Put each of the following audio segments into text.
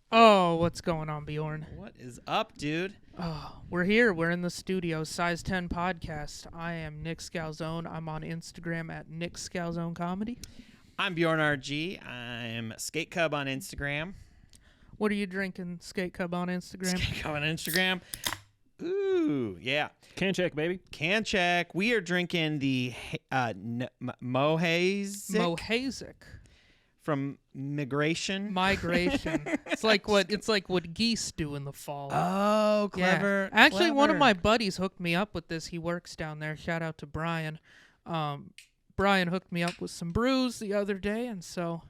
Oh, what's going on, Bjorn? What is up, dude? Oh, we're here. We're in the studio. Size 10 podcast. I am Nick Scalzone. I'm on Instagram at Nick Scalzone Comedy. I'm Bjorn RG. I'm Skate Cub on Instagram. What are you drinking, Skate Cub on Instagram? Skate Cub on Instagram. Ooh, yeah. Can check, baby. Can check. We are drinking the Mohazic. From Migration. It's like what geese do in the fall. Oh, clever. Yeah. Actually, clever. one of my buddies hooked me up with this. He works down there. Shout out to Brian. Brian hooked me up with some brews the other day, and so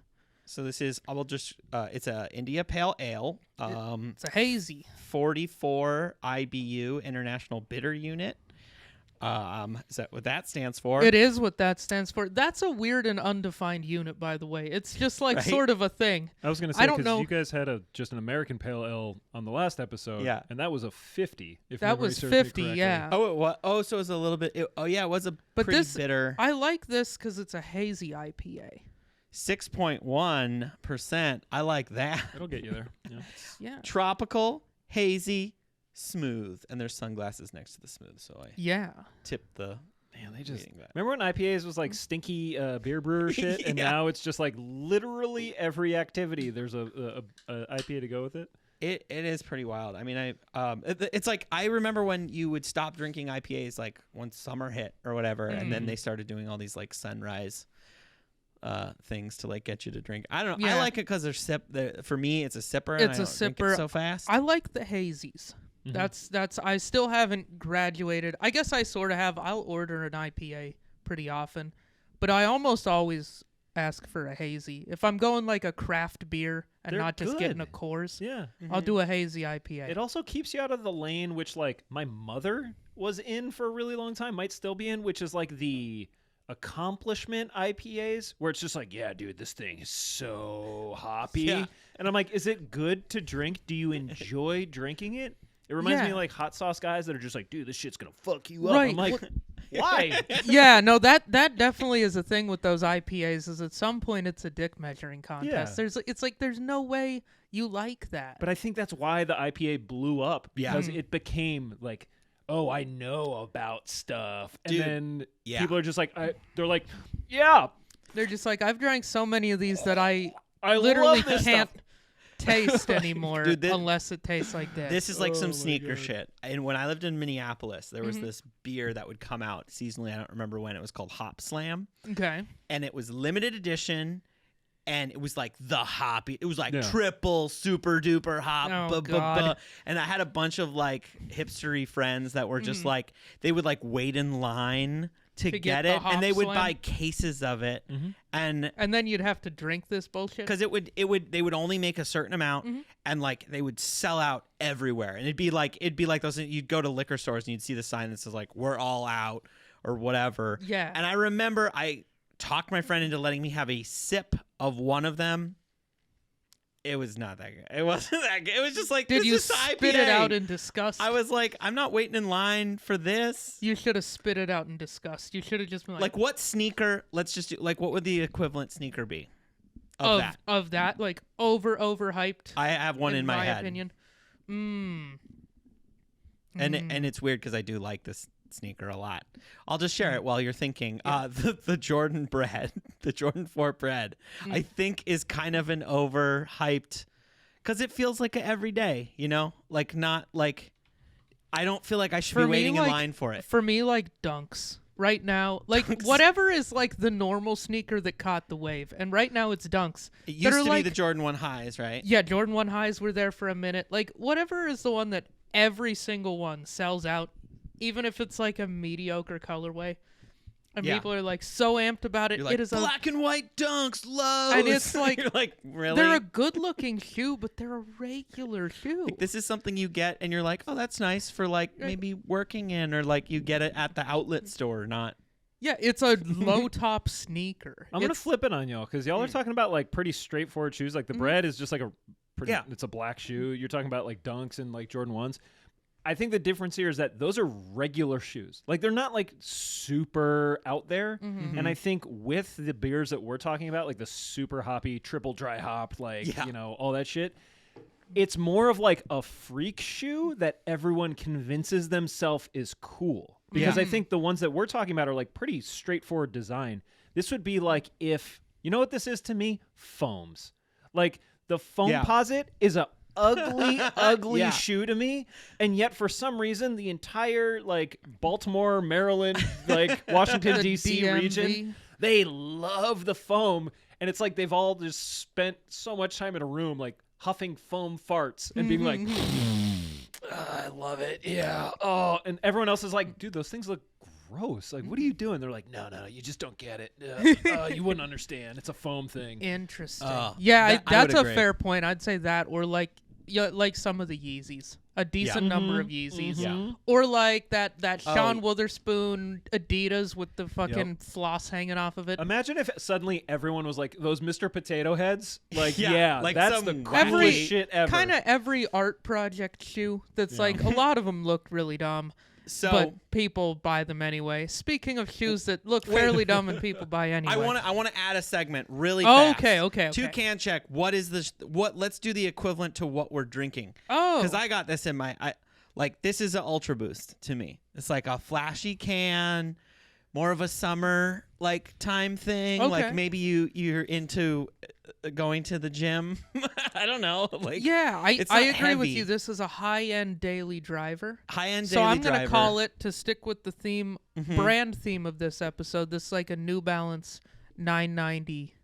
this is, I will just, it's a India Pale Ale. It's a hazy. 44 IBU, International Bitter Unit. Is that what that stands for? It is what that stands for. That's a weird and undefined unit, by the way. It's just like sort of a thing. I was going to say, because you guys had just an American Pale Ale on the last episode. Yeah. And that was a 50. If that was 50, yeah. Oh, it was. Oh, so it was a little bit. It was a pretty bitter. I like this because it's a hazy IPA. 6.1%. I like that. It'll get you there. Yeah. Yeah. Tropical, hazy, smooth, and there's sunglasses next to the smooth, so I tip the. Man, they just remember when IPAs was like stinky beer brewer shit, and now it's just like literally every activity there's a IPA to go with it. It is pretty wild. I mean, it's like I remember when you would stop drinking IPAs like once summer hit or whatever, and then they started doing all these like sunrise things to like get you to drink. I don't know. I like it because for me, it's a sipper. It's and I a don't drink sipper it so fast. I like the hazies. That's I still haven't graduated. I guess I sort of have. I'll order an IPA pretty often, but I almost always ask for a hazy. If I'm going like a craft beer and They're not just good. getting a Coors, Yeah. I'll do a hazy IPA. It also keeps you out of the lane, which like my mother was in for a really long time, might still be in, which is like the accomplishment IPAs, where it's just like, yeah, dude, this thing is so hoppy. Yeah. And I'm like, is it good to drink? Do you enjoy drinking it? It reminds me of like hot sauce guys that are just like, dude, this shit's gonna fuck you up. Right. I'm like, why? Yeah, no, that definitely is a thing with those IPAs. Is at some point it's a dick measuring contest. Yeah. There's no way you like that. But I think that's why the IPA blew up, because it became like, oh, I know about stuff, and then people are just like, they're like, yeah, they're just like, I've drank so many of these that I literally can't taste anymore, Dude, unless it tastes like this. This is like some sneaker shit. And when I lived in Minneapolis, there was this beer that would come out seasonally. I don't remember when. It was called Hopslam. Okay. And it was limited edition. And it was like the hoppy. It was like triple super duper hop. God. And I had a bunch of like hipstery friends that were just like, they would like wait in line to get it, and they would buy cases of it, and then you'd have to drink this bullshit because they would only make a certain amount, and like they would sell out everywhere, and it'd be like those. You'd go to liquor stores and you'd see the sign that says like "We're all out" or whatever. Yeah. And I remember I talked my friend into letting me have a sip of one of them. It was not that good. It wasn't that good. It was just like, did you spit it out in disgust? I was like, I'm not waiting in line for this. You should have spit it out in disgust. You should have just been like, what sneaker? Let's just do, like, what would the equivalent sneaker be of that? Of that, like overhyped. I have one in my head. Opinion. And it's weird because I do like this sneaker a lot. I'll just share it while you're thinking. The Jordan bread, the Jordan 4 bread, I think is kind of an overhyped, because it feels like an everyday, like not like, I don't feel like I should be waiting in line for it. For me, like Dunks right now, like whatever is like the normal sneaker that caught the wave, and right now it's Dunks. It used to be the Jordan 1 highs, right? Yeah, Jordan 1 highs were there for a minute. Like whatever is the one that every single one sells out, even if it's like a mediocre colorway, and people are like so amped about it. You're like, it is black and white Dunks, lows. And it's like, you're like, really? They're a good-looking shoe, but they're a regular shoe. Like, this is something you get, and you're like, oh, that's nice for like maybe working in, or like you get it at the outlet store, not. Yeah, it's a low-top sneaker. I'm gonna flip it on y'all, because y'all are talking about like pretty straightforward shoes. Like the bread is just like it's a black shoe. You're talking about like Dunks and like Jordan 1s. I think the difference here is that those are regular shoes. Like they're not like super out there. Mm-hmm. And I think with the beers that we're talking about, like the super hoppy, triple dry hop, like, you know, all that shit, it's more of like a freak shoe that everyone convinces themselves is cool. Because I think the ones that we're talking about are like pretty straightforward design. This would be like if, you know what this is to me? Foams. Like the Foamposite is a ugly shoe to me, and yet for some reason the entire like Baltimore, Maryland, like Washington D.C. region, they love the foam, and it's like they've all just spent so much time in a room like huffing foam farts and being like, I love it, yeah, oh, and everyone else is like, dude, those things look gross. Like, what are you doing? They're like, no, you just don't get it. You wouldn't understand. It's a foam thing. Interesting. Yeah, that's a agree. fair point. I'd say that, or like some of the Yeezys, a decent number of Yeezys, or like that Sean Witherspoon Adidas with the fucking floss hanging off of it. Imagine if suddenly everyone was like those Mr. Potato Heads. Like, like that's the every coolest shit ever. Kind of every art project shoe that's like a lot of them look really dumb. But people buy them anyway. Speaking of shoes that look fairly dumb and people buy anyway. I want to add a segment really fast. Okay. Toucan check. What is this? Let's do the equivalent to what we're drinking. Oh. Because I got this in my this is an Ultra Boost to me. It's like a flashy can, more of a summer like time thing. Okay. Like maybe you're into going to the gym. I don't know. Like I agree heavy. with you. This is a high-end daily driver. High-end daily So I'm driver. gonna call it, to stick with the theme, brand theme of this episode. This is like a New Balance 990.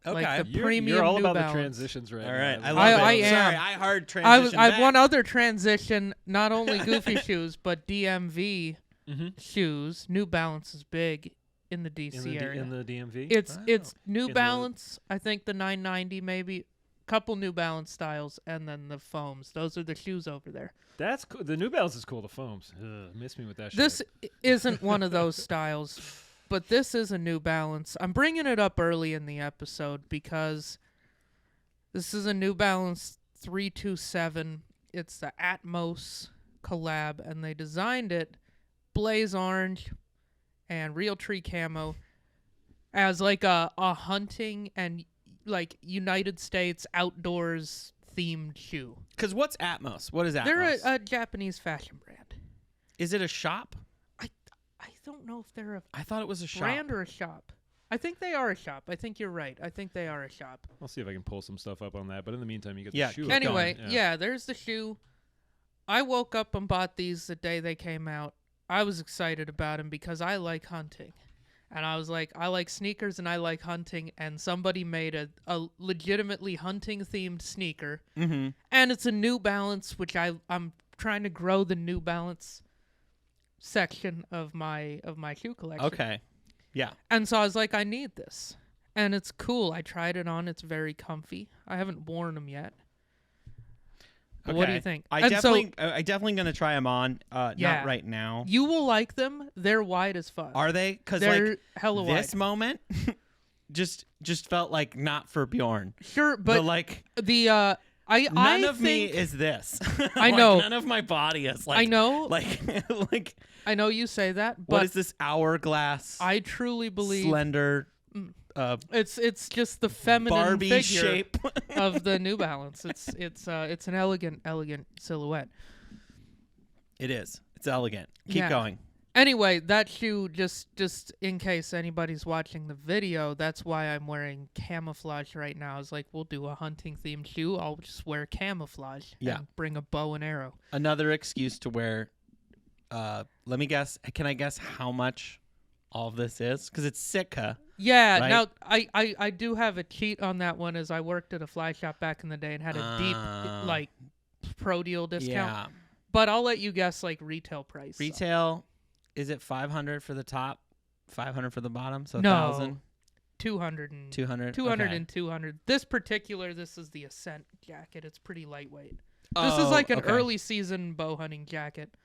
Okay. Like the You're premium all New about Balance. the transitions right All right. now. I love it. I am. Sorry, I hard transition I have back. one other transition, not only Goofy shoes, but DMV shoes. New Balance is big in the DC area. In the DMV? It's New Balance, I think the 990 maybe, couple New Balance styles, and then the foams. Those are the shoes over there. That's cool. The New Balance is cool. The foams. Miss me with that shit. This isn't one of those styles, but this is a New Balance. I'm bringing it up early in the episode because this is a New Balance 327. It's the Atmos collab, and they designed it blaze orange and real tree camo as like a hunting and like United States outdoors themed shoe. Because what's Atmos? What is Atmos? They're a Japanese fashion brand. Is it a shop? I don't know if they're a I thought it was a shop. brand or a shop. I think they are a shop. I think you're right. I think they are a shop. I'll see if I can pull some stuff up on that. But in the meantime, you get Yeah, the shoe. keep Anyway, going. yeah, there's the shoe. I woke up and bought these the day they came out. I was excited about them because I like hunting. And I was like, I like sneakers and I like hunting. And somebody made a legitimately hunting-themed sneaker. Mm-hmm. And it's a New Balance, which I'm trying to grow the New Balance section of my shoe collection. Okay. Yeah. And so I was like, I need this. And it's cool. I tried it on. It's very comfy. I haven't worn them yet. But what do you think? I And definitely gonna try them on. Not right now. You will like them. They're wide as fuck. Are they? Because They're like hella this wide. moment, just felt like not for Bjorn. Sure, but like the none of me think- is this. I Like, know. none of my body is like. I know. Like I know you say that, but what is this hourglass? I truly believe slender. it's just the feminine Barbie figure shape of the New Balance. It's an elegant silhouette. It is. It's elegant. Keep going. Anyway, that shoe, just in case anybody's watching the video, that's why I'm wearing camouflage right now. It's like, we'll do a hunting-themed shoe. I'll just wear camouflage and bring a bow and arrow. Another excuse to wear. Let me guess. Can I guess how much all of this is? Because it's Sitka. Yeah, right? now, I do have a cheat on that one, as I worked at a fly shop back in the day and had a deep, like, pro deal discount. Yeah. But I'll let you guess, like, retail price. Retail, is it 500 for the top, 500 for the bottom? So No. 1,000? 200 and 200? 200 Okay. and 200. This is the Ascent jacket. It's pretty lightweight. This Oh, is like an okay. early season bow hunting jacket.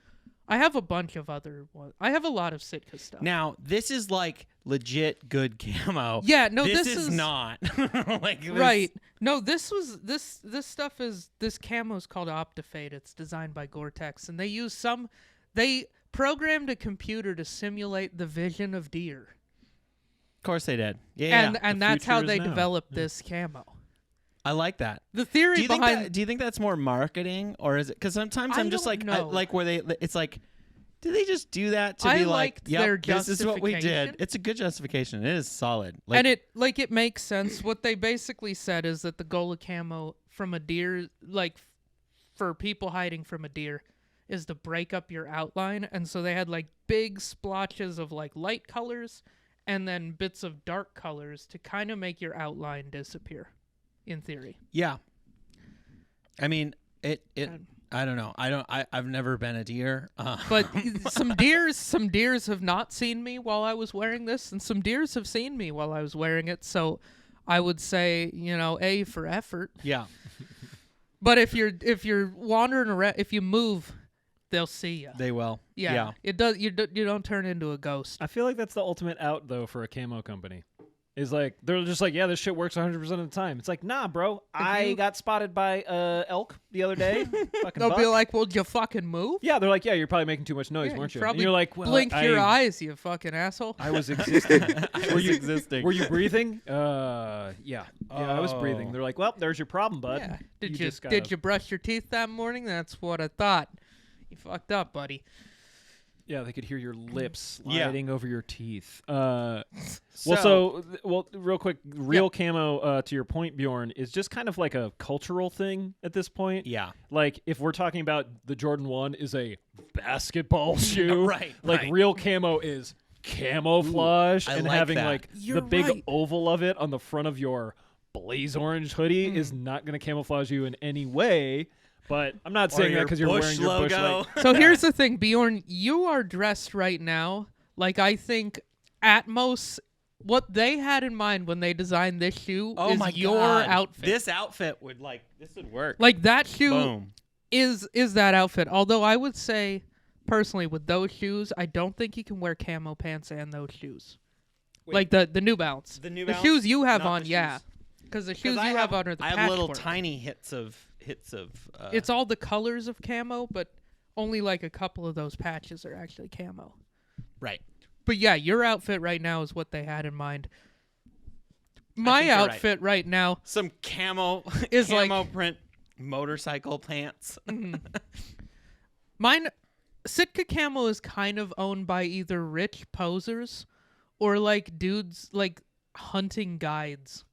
I have a bunch of other ones. I have a lot of Sitka stuff. Now, this is like legit good camo. Yeah, no, this is not. Like this, right. No, this stuff is this camo is called Optifade. It's designed by Gore-Tex, and they programmed a computer to simulate the vision of deer. Of course they did. Yeah, and The that's how future is they now. developed this camo. I like that. The theory Do you think behind that? Do you think that's more marketing, or is it? Because sometimes I I'm just don't like, know. like where they. It's like, do they just do that to I be like, liked their yep, this is what we did. justification. It's a good justification. It is solid. Like, and it makes sense. What they basically said is that the goal of camo from a deer, like for people hiding from a deer, is to break up your outline. And so they had like big splotches of like light colors and then bits of dark colors to kind of make your outline disappear, in theory. yeah. I mean, I don't know. I've never been a deer. But some deers have not seen me while I was wearing this, and some deers have seen me while I was wearing it. So I would say, A for effort. yeah. But if you're wandering around, if you move, they'll see you. They will. Yeah. Yeah. It does. You don't turn into a ghost. I feel like that's the ultimate out though for a camo company. Is like they're just like, yeah, this shit works 100% of the time. It's like, nah, bro. I got spotted by elk the other day. Fucking They'll be buck. like, "Well, did you fucking move? Yeah, they're like, yeah, you're probably making too much noise, Yeah, weren't you you? And probably you're like, well, blink your I eyes, you fucking asshole." I was existing. I was existing. Were you breathing? Yeah, I was breathing. Oh. They're like, well, there's your problem, bud. Yeah. Did you just gotta- did you brush your teeth that morning? That's what I thought. You fucked up, buddy. Yeah, they could hear your lips Yeah. sliding over your teeth. So- Real quick, real camo. To your point, Bjorn, is just kind of like a cultural thing at this point. Yeah. Like if we're talking about the Jordan 1 is a basketball shoe, Right, Like right. real camo is camouflage, Ooh, I and like having that. like You're the big right. oval of it on the front of your blaze orange hoodie is not going to camouflage you in any way. But I'm not saying that because you're wearing your Bush logo. like, So here's the thing, Bjorn. You are dressed right now like I think Atmos. What they had in mind when they designed this shoe Oh is my your God. outfit. This outfit would this would work. Like that shoe Boom. is that outfit. Although I would say personally with those shoes, I don't think you can wear camo pants and those shoes. Wait. Like the New Balance. The New The Balance? shoes you have Not on, the yeah. shoes. Because the shoes you I have on are the I have little patchwork. tiny hits of. It's all the colors of camo, but only like a couple of those patches are actually camo. right. But yeah, your outfit right now is what they had in mind. My think you're right. outfit right now Some camo Is camo like- print motorcycle pants. Mine, Sitka Camo is kind of owned by either rich posers or like dudes like hunting guides.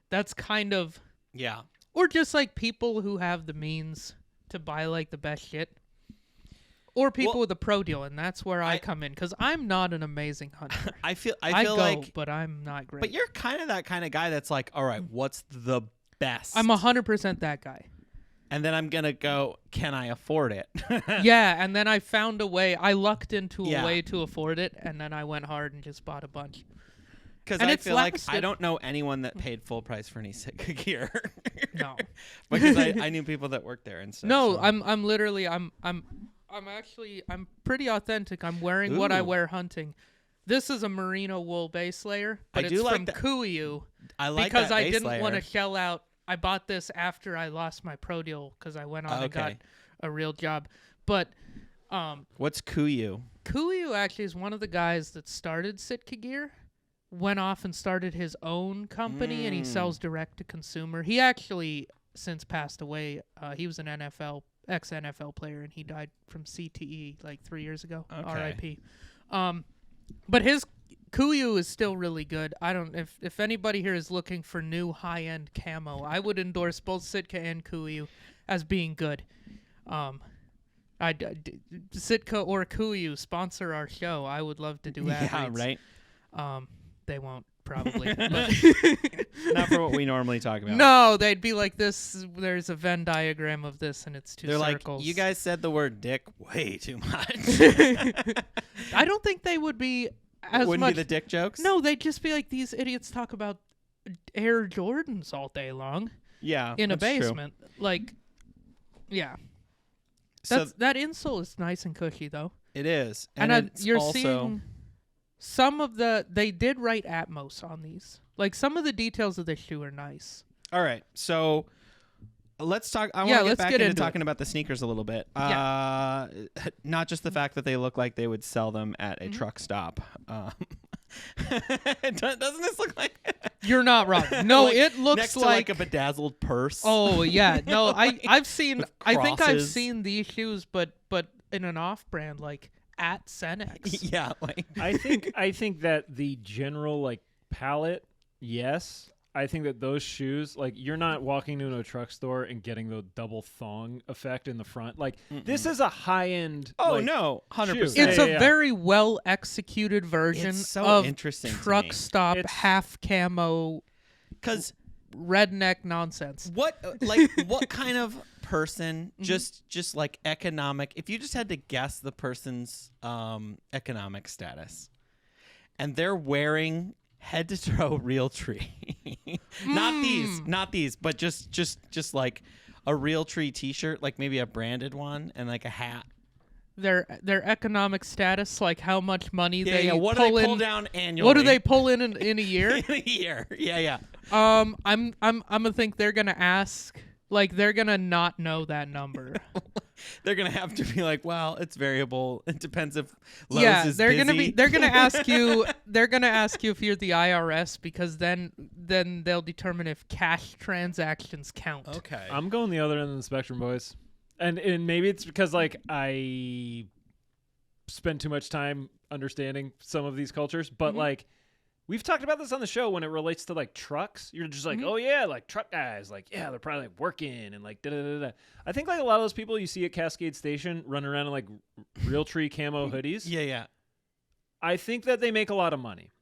That's kind of, Yeah. or just like people who have the means to buy like the best shit. Or people Well, with a pro deal, and that's where I come in because I'm not an amazing hunter. I feel I go, like but I'm not great. but you're kind of that kind of guy that's like, all right, what's the best? I'm 100% that guy. and then I'm going to go, can I afford it? Yeah, and then I found a way. I lucked into Yeah. a way to afford it, and then I went hard and just bought a bunch. Cuz And I it's feel like I lasted- don't know anyone that paid full price for any Sitka gear. No. Because I knew people that worked there and stuff. No, so. I'm literally I'm actually pretty authentic. I'm wearing what I Ooh. wear hunting. This is a merino wool base layer, but I it's do like from that- Kuiu I like because that I base didn't want to layer. shell out. I bought this after I lost my pro deal because I went on and got Okay. a real job. But What's Kuiu? Kuiu actually is one of the guys that started Sitka Gear, went off and started his own company, and he sells direct to consumer. He actually since passed away. He was an ex-NFL player, and he died from CTE like 3 years ago. Okay. R.I.P. But his Kuiu is still really good. I don't if anybody here is looking for new high-end camo, I would endorse both Sitka and Kuiu as being good. Sitka or Kuiu sponsor our show. I would love to do ad Yeah, reads. right. They won't probably. but Not for what we normally talk about. no, they'd be like this. There's a Venn diagram of this, and it's 2 They're circles. like, you guys said the word dick way too much. I don't think they would be as Wouldn't much. be the dick jokes? No, they'd just be like these idiots talk about Air Jordans all day long Yeah. in a that's true. basement. Like, yeah. So That insole is nice and cushy though, it is. and it's you're also, seeing they did write Atmos on these. Like some of the details of the shoe are nice. All right, so let's talk. I want to get back into talking about the sneakers a little bit. Not just the fact that they look like they would sell them at a truck stop. Doesn't this look like? You're not wrong. No, like, it looks next to like a bedazzled purse. Oh yeah, no, I've seen. I think I've crosses. seen these shoes, but in an off-brand like at Cenex. Yeah, like I think that the general like palette, yes. I think that those shoes, like you're not walking into a truck store and getting the double thong effect in the front. Like this is a high end. Oh like, no, 100%. It's a very well executed version It's so of interesting to truck me. stop half camo Because redneck nonsense. what kind of person just like economic? If you just had to guess the person's economic status, and they're wearing head to toe Realtree, not these, but just like a Realtree T-shirt, like maybe a branded one, and like a hat. Their economic status, like how much money they what do they pull in, down annually? What do they pull in a year? in a year? Yeah. I'm gonna think they're gonna ask. Like they're gonna not know that number. They're gonna have to be like, well, it's variable. It depends if Lowe's is they're busy. gonna ask you. They're gonna ask you if you're the IRS because then they'll determine if cash transactions count. Okay. I'm going the other end of the spectrum, boys, and maybe it's because like I spend too much time understanding some of these cultures, but like. We've talked about this on the show when it relates to like trucks. You're just like, oh yeah, like truck guys, like yeah, they're probably like working and like da da da da. I think like a lot of those people you see at Cascade Station running around in like Realtree camo hoodies. Yeah. I think that they make a lot of money.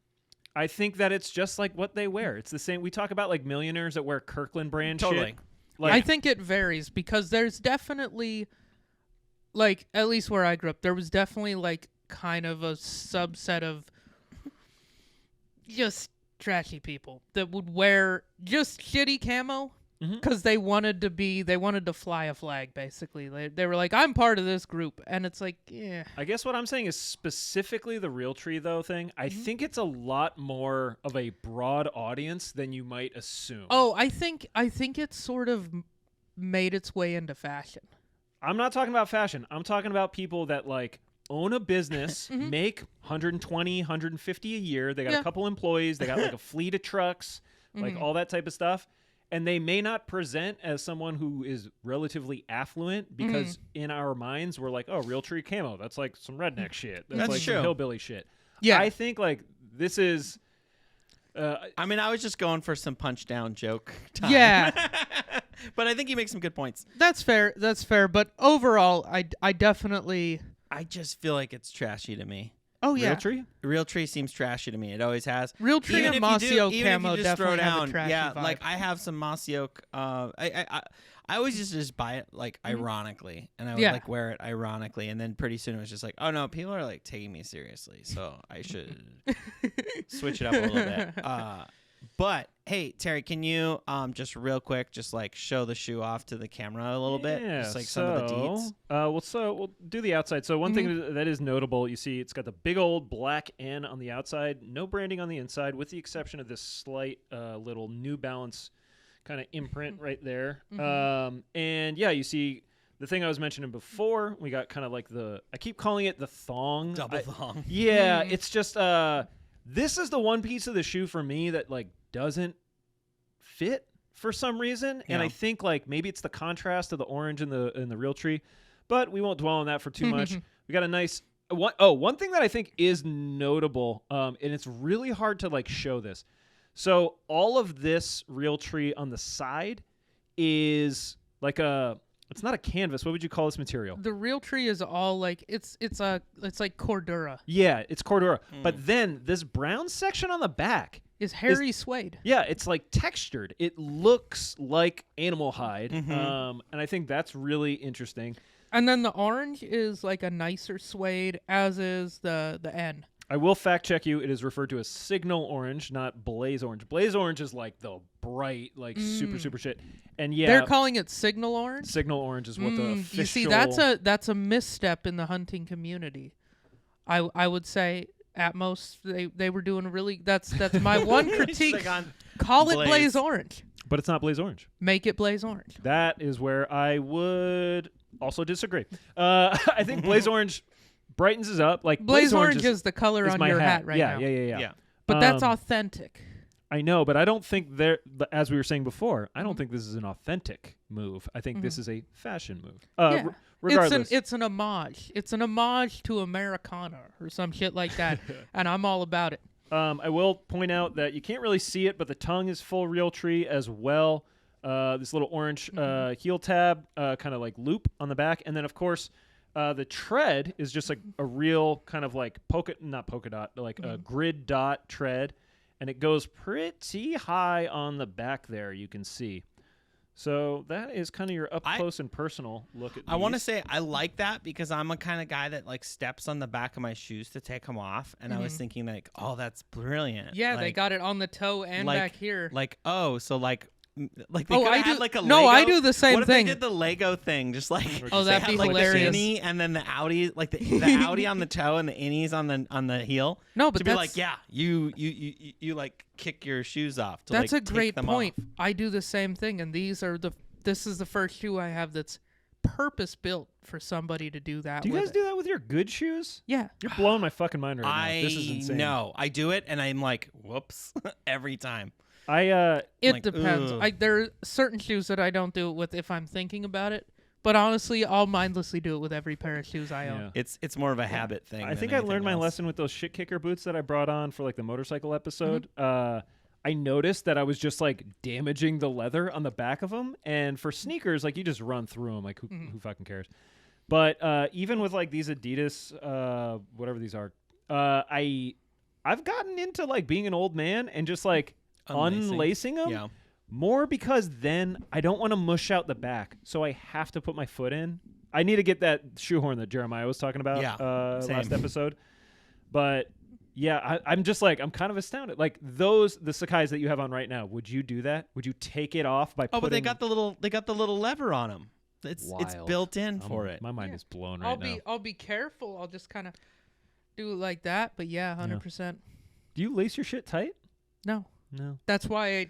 I think that it's just like what they wear. It's the same. We talk about like millionaires that wear Kirkland brand Totally. shit. Like, I think it varies because there's definitely, like at least where I grew up, there was definitely like kind of a subset of just trashy people that would wear just shitty camo because they wanted to fly a flag. Basically, they were like, I'm part of this group, and it's like, yeah. I guess what I'm saying is specifically the Realtree though thing. I think it's a lot more of a broad audience than you might assume. Oh, I think it's sort of made its way into fashion. I'm not talking about fashion. I'm talking about people that like own a business, make 120, 150 a year. They got a couple employees. They got like a fleet of trucks, like all that type of stuff. And they may not present as someone who is relatively affluent because in our minds, we're like, oh, Realtree camo. That's like some redneck shit. That's like true. some hillbilly shit. Yeah. I think like this is... I mean, I was just going for some punch down joke time. Yeah. But I think you make some good points. That's fair. But overall, I definitely... I just feel like it's trashy to me. Oh yeah, Realtree seems trashy to me. It always has. Realtree and Masio camo definitely have a trashy yeah, vibe. like I have some Masio. I always used to just buy it like ironically, and I would like wear it ironically, and then pretty soon it was just like, oh no, people are like taking me seriously, so I should switch it up a little bit. But hey, Terry, can you just real quick just like show the shoe off to the camera a little bit? Just like some of the deets. So we'll do the outside. So one thing that is notable, you see it's got the big old black N on the outside, no branding on the inside, with the exception of this slight little New Balance kind of imprint right there. And yeah, you see the thing I was mentioning before, we got kind of like I keep calling it the thong. Double thong. Yeah, it's just... this is the one piece of the shoe for me that like doesn't fit for some reason, and I think like maybe it's the contrast of the orange in the Realtree, but we won't dwell on that for too much. We got a nice one thing that I think is notable, and it's really hard to like show this. So all of this Realtree on the side is like it's not a canvas. What would you call this material? The Realtree is all like it's like Cordura. Yeah, it's Cordura. But then this brown section on the back is hairy suede. Yeah, it's like textured. It looks like animal hide. And I think that's really interesting. And then the orange is like a nicer suede, as is the N. I will fact check you. It is referred to as signal orange, not blaze orange. Blaze orange is like the bright, like super shit. And yeah, they're calling it signal orange. Signal orange is what the official... You see, that's a misstep in the hunting community. I would say, Atmos, they were doing that's my one critique. Like on Call it Blaze. Blaze Orange. But it's not Blaze Orange. Make it Blaze Orange. That is where I would also disagree. I think Blaze Orange brightens us up. Like Blaze Orange is the color is on my your hat right yeah, now. Yeah. But that's authentic. I know, but I don't think as we were saying before, I don't think this is an authentic move. I think this is a fashion move. Yeah. Regardless. It's an homage. It's an homage to Americana or some shit like that, and I'm all about it. I will point out that you can't really see it, but the tongue is full Realtree as well. This little orange heel tab, kind of like loop on the back, and then of course the tread is just like a real kind of like not polka dot, like a grid dot tread. And it goes pretty high on the back there, you can see. So that is kind of your up close and personal look at these. I want to say I like that because I'm a kind of guy that like steps on the back of my shoes to take them off. And I was thinking like, oh, that's brilliant. Yeah, like, they got it on the toe and back here. Like, oh, so like they I had do. like a No, Lego. I do the same what if thing. They did the Lego thing, just like Oh, that'd be like hilarious. the innie and then the Audi, like the Audi on the toe and the innies on the heel. No, but to be like, yeah, you like kick your shoes off. To, that's like, a take great them point. off. I do the same thing, and this is the first shoe I have that's purpose built for somebody to do that. Do you with guys it. do that with your good shoes? Yeah. You're blowing my fucking mind right now. This is insane. know. I do it, and I'm like, whoops, every time. I It like, depends. ugh. There are certain shoes that I don't do it with if I'm thinking about it. But honestly, I'll mindlessly do it with every pair of shoes I own. Yeah. It's more of a habit thing. I than think I learned anything my else. lesson with those shit kicker boots that I brought on for like the motorcycle episode. I noticed that I was just like damaging the leather on the back of them, and for sneakers, like you just run through them. Like who fucking cares? But even with like these Adidas, whatever these are, I've gotten into like being an old man and just like unlacing them. Yeah. More because then I don't want to mush out the back, so I have to put my foot in. I need to get that shoehorn that Jeremiah was talking about last episode. But yeah, I'm just like, I'm kind of astounded. Like the Sakai's that you have on right now, would you do that? Would you take it off by putting... but they got the little lever on them. It's Wild. built in for it. My mind is blown right now. I'll be careful. I'll just kind of do it like that. But yeah, 100%. Do you lace your shit tight? No. No. That's why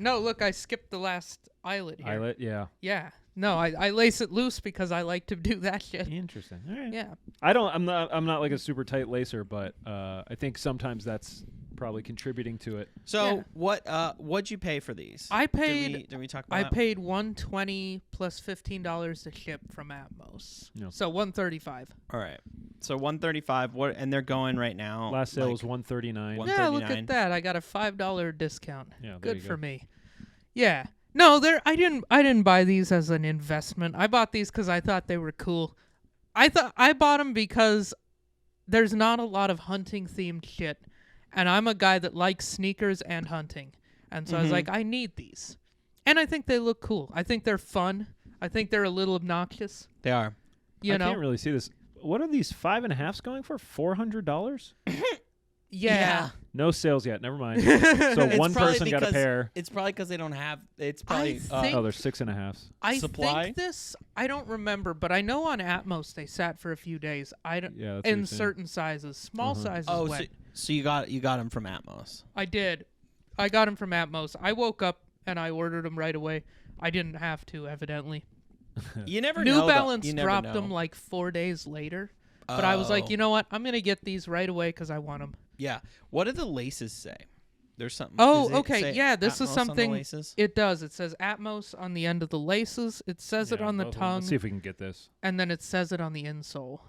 look, I skipped the last eyelet here. Eyelet, yeah. Yeah. No, I lace it loose because I like to do that shit. Interesting. All right. Yeah. I'm not like a super tight lacer, but I think sometimes that's probably contributing to it. So what'd you pay for these? I paid. Did we talk about I that? paid $120 plus $15 to ship from Atmos. Yeah. So $135. All right. So $135. What? And they're going right now. Last sale like, was $139. Yeah, look $139. at that. I got a $5 discount. Yeah, there Good you for go. me. Yeah. No, I didn't buy these as an investment. I bought these because I thought they were cool. I bought them because there's not a lot of hunting themed shit, and I'm a guy that likes sneakers and hunting, and so I was like, I need these, and I think they look cool. I think they're fun. I think they're a little obnoxious. They are. You I know? can't really see this. What are these 5.5s going for? $400? Yeah. No sales yet. Never mind. So It's one probably person got a because- pair. It's probably because they don't have. It's probably. think- Oh, there's 6.5s. I Supply? think this. I don't remember, but I know on Atmos they sat for a few days. I don't. Yeah, that's what In you're saying. certain sizes, small sizes. oh, went. so you got them from Atmos. I did. I got them from Atmos. I woke up and I ordered them right away. I didn't have to, evidently. You never New know. Balance you never dropped know. them like 4 days later. But I was like, you know what? I'm going to get these right away because I want them. Yeah. What do the laces say? There's something. Oh, does it okay. say Yeah, this Atmos is on the something. laces? It does. It says Atmos on the end of the laces. It says it Yeah, on the both of them. tongue. Let's see if we can get this. And then it says it on the insole.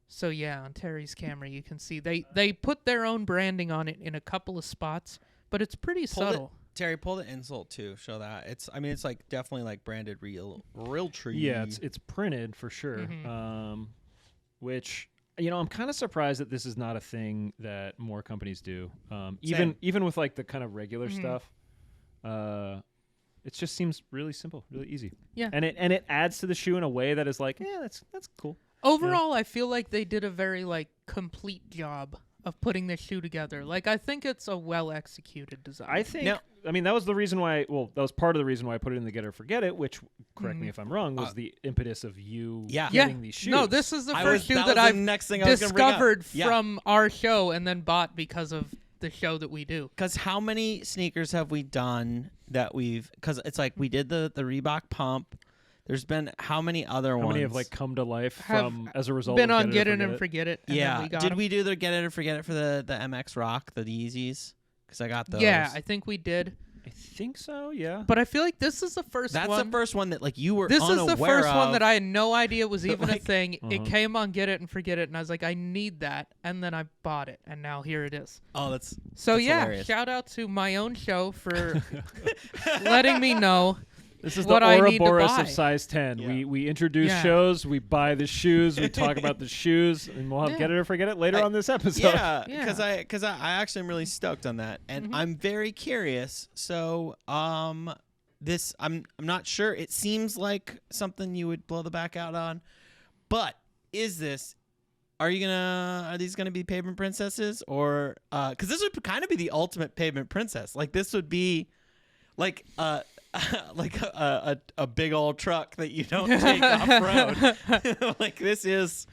So yeah, on Terry's camera you can see they put their own branding on it in a couple of spots, but it's pretty subtle. Terry, pull the insole too. Show that. It's like definitely like branded Realtree. Yeah, it's printed for sure. Mhm. Which I'm kind of surprised that this is not a thing that more companies do. Same. Even with like the kind of regular Mhm. stuff, it just seems really simple, really easy. Yeah. and it adds to the shoe in a way that is like, yeah, that's cool. Overall, I feel like they did a very like complete job of putting this shoe together. Like, I think it's a well executed design. I think. Now- I mean, that was the reason why. Well, that was part of the reason why I put it in the Get It or Forget It. Which, correct me if I'm wrong, was the impetus of you getting these shoes. No, this is the I first was- shoe that that was the I've next thing I was gonna bring up. discovered Yeah. from our show and then bought because of the show that we do. Because how many sneakers have we done that we've? Because it's like we did the Reebok Pump. There's been how many other ones? How many have like come to life Have from as a result? Been of on Get Get It It and Forget It. And Yeah. then we got Did 'em. we do the Get It or Forget It for the MX Rock, the Yeezys? Because I got those. Yeah, I think we did. I think so. Yeah. But I feel like this is the first That's one. the first one that like you were. This is the unaware first one of. that I had no idea was even Like- a thing. It Uh-huh. came on Get It and Forget It, and I was like, I need that, and then I bought it, and now here it is. Oh, that's So That's yeah, hilarious. shout out to my own show for letting me know. This is what the I need to Ouroboros buy. of size 10. Yeah. We introduce Yeah. shows, we buy the shoes, we talk about the shoes, and we'll have Yeah. Get It or Forget It later I- on this episode. yeah. Yeah. Because I actually am really stoked on that, and Mhm. I'm very curious. So this I'm not sure. It seems like something you would blow the back out on, but is this? Are these gonna be pavement princesses or because this would kind of be the ultimate pavement princess. Like this would be like like a big old truck that you don't take off road. Like this is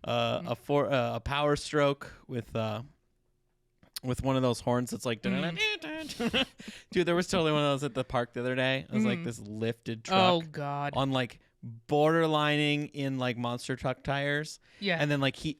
a power stroke with one of those horns that's like dude, there was totally one of those at the park the other day. It was like this lifted truck Oh God. on like borderlining in like monster truck tires. Yeah. And then like he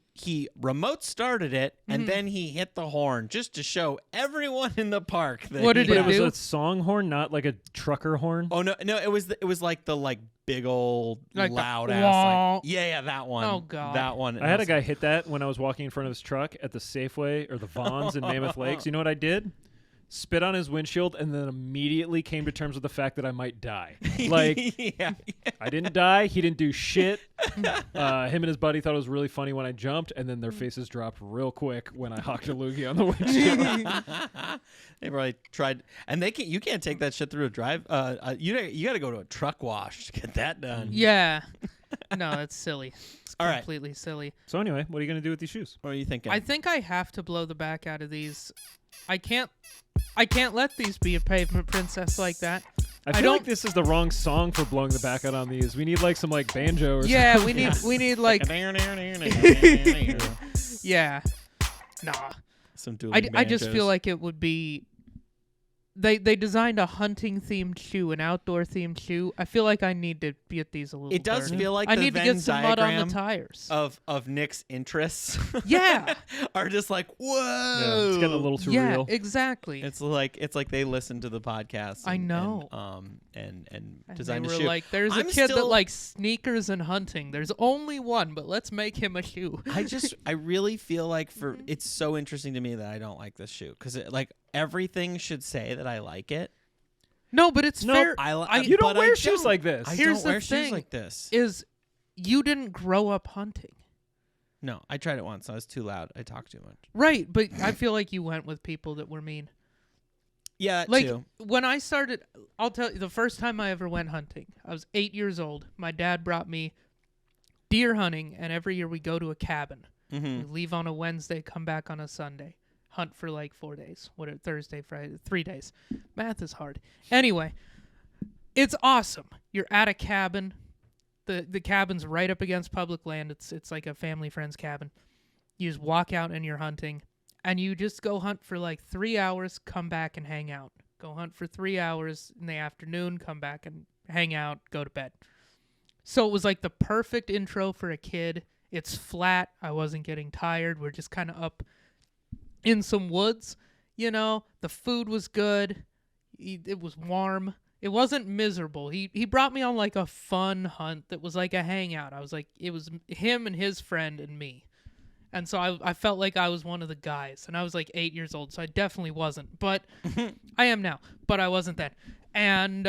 remote started it and then he hit the horn just to show everyone in the park that What did But it it was do? a song horn, not like a trucker horn. Oh no, it was like the like big old Like the loud ass wah. like yeah, that one. Oh, God. That one. I had a guy hit that when I was walking in front of his truck at the Safeway or the Vons in Mammoth Lakes. You know what I did? Spit on his windshield and then immediately came to terms with the fact that I might die. Like, yeah. I didn't die. He didn't do shit. Him and his buddy thought it was really funny when I jumped, and then their faces dropped real quick when I hocked a loogie on the windshield. They probably tried, and you can't take that shit through a drive. You got to go to a truck wash to get that done. Yeah. No, that's silly. It's All right. completely silly. So anyway, what are you going to do with these shoes? What are you thinking? I think I have to blow the back out of these. I can't let these be a pavement princess like that. I I feel don't- like this is the wrong song for blowing the back out on these. We need like some like banjo or Yeah, something. we need like yeah. Nah. Some I just feel like it would be they designed a hunting themed shoe, an outdoor themed shoe. I feel like I need to get these a little it does dirty. feel like I the need to Venn get some mud on diagram the tires. of Nick's interests. Yeah. are just like whoa. Yeah, it's getting a little too Yeah, real. exactly. It's like they listen to the podcast. I and- know. and And design they a were shoe. like, there's a I'm kid that still- likes sneakers and hunting. There's only one, but let's make him a shoe. I really feel like it's so interesting to me that I don't like this shoe because like everything should say that I like it. No, but it's Nope. fair. You don't but I wear shoes don't. like this. I Here's don't the wear thing. shoes like this. Is you didn't grow up hunting. No, I tried it once. I was too loud. I talked too much. Right, but I feel like you went with people that were mean. Yeah, Like too. when I started, I'll tell you, the first time I ever went hunting, I was 8 years old. My dad brought me deer hunting, and every year we go to a cabin. We Mm-hmm. leave on a Wednesday, come back on a Sunday. Hunt for like 4 days. Thursday, Friday, 3 days. Math is hard. Anyway, it's awesome. You're at a cabin. The cabin's right up against public land. It's like a family friend's cabin. You just walk out and you're hunting, and you just go hunt for like 3 hours, come back and hang out. Go hunt for 3 hours in the afternoon, come back and hang out, go to bed. So it was like the perfect intro for a kid. It's flat. I wasn't getting tired. We're just kind of up in some woods. You know, the food was good. It was warm. It wasn't miserable. He brought me on like a fun hunt that was like a hangout. I was like, it was him and his friend and me. And so I felt like I was one of the guys. And I was like 8 years old, so I definitely wasn't. But I am now. But I wasn't then. And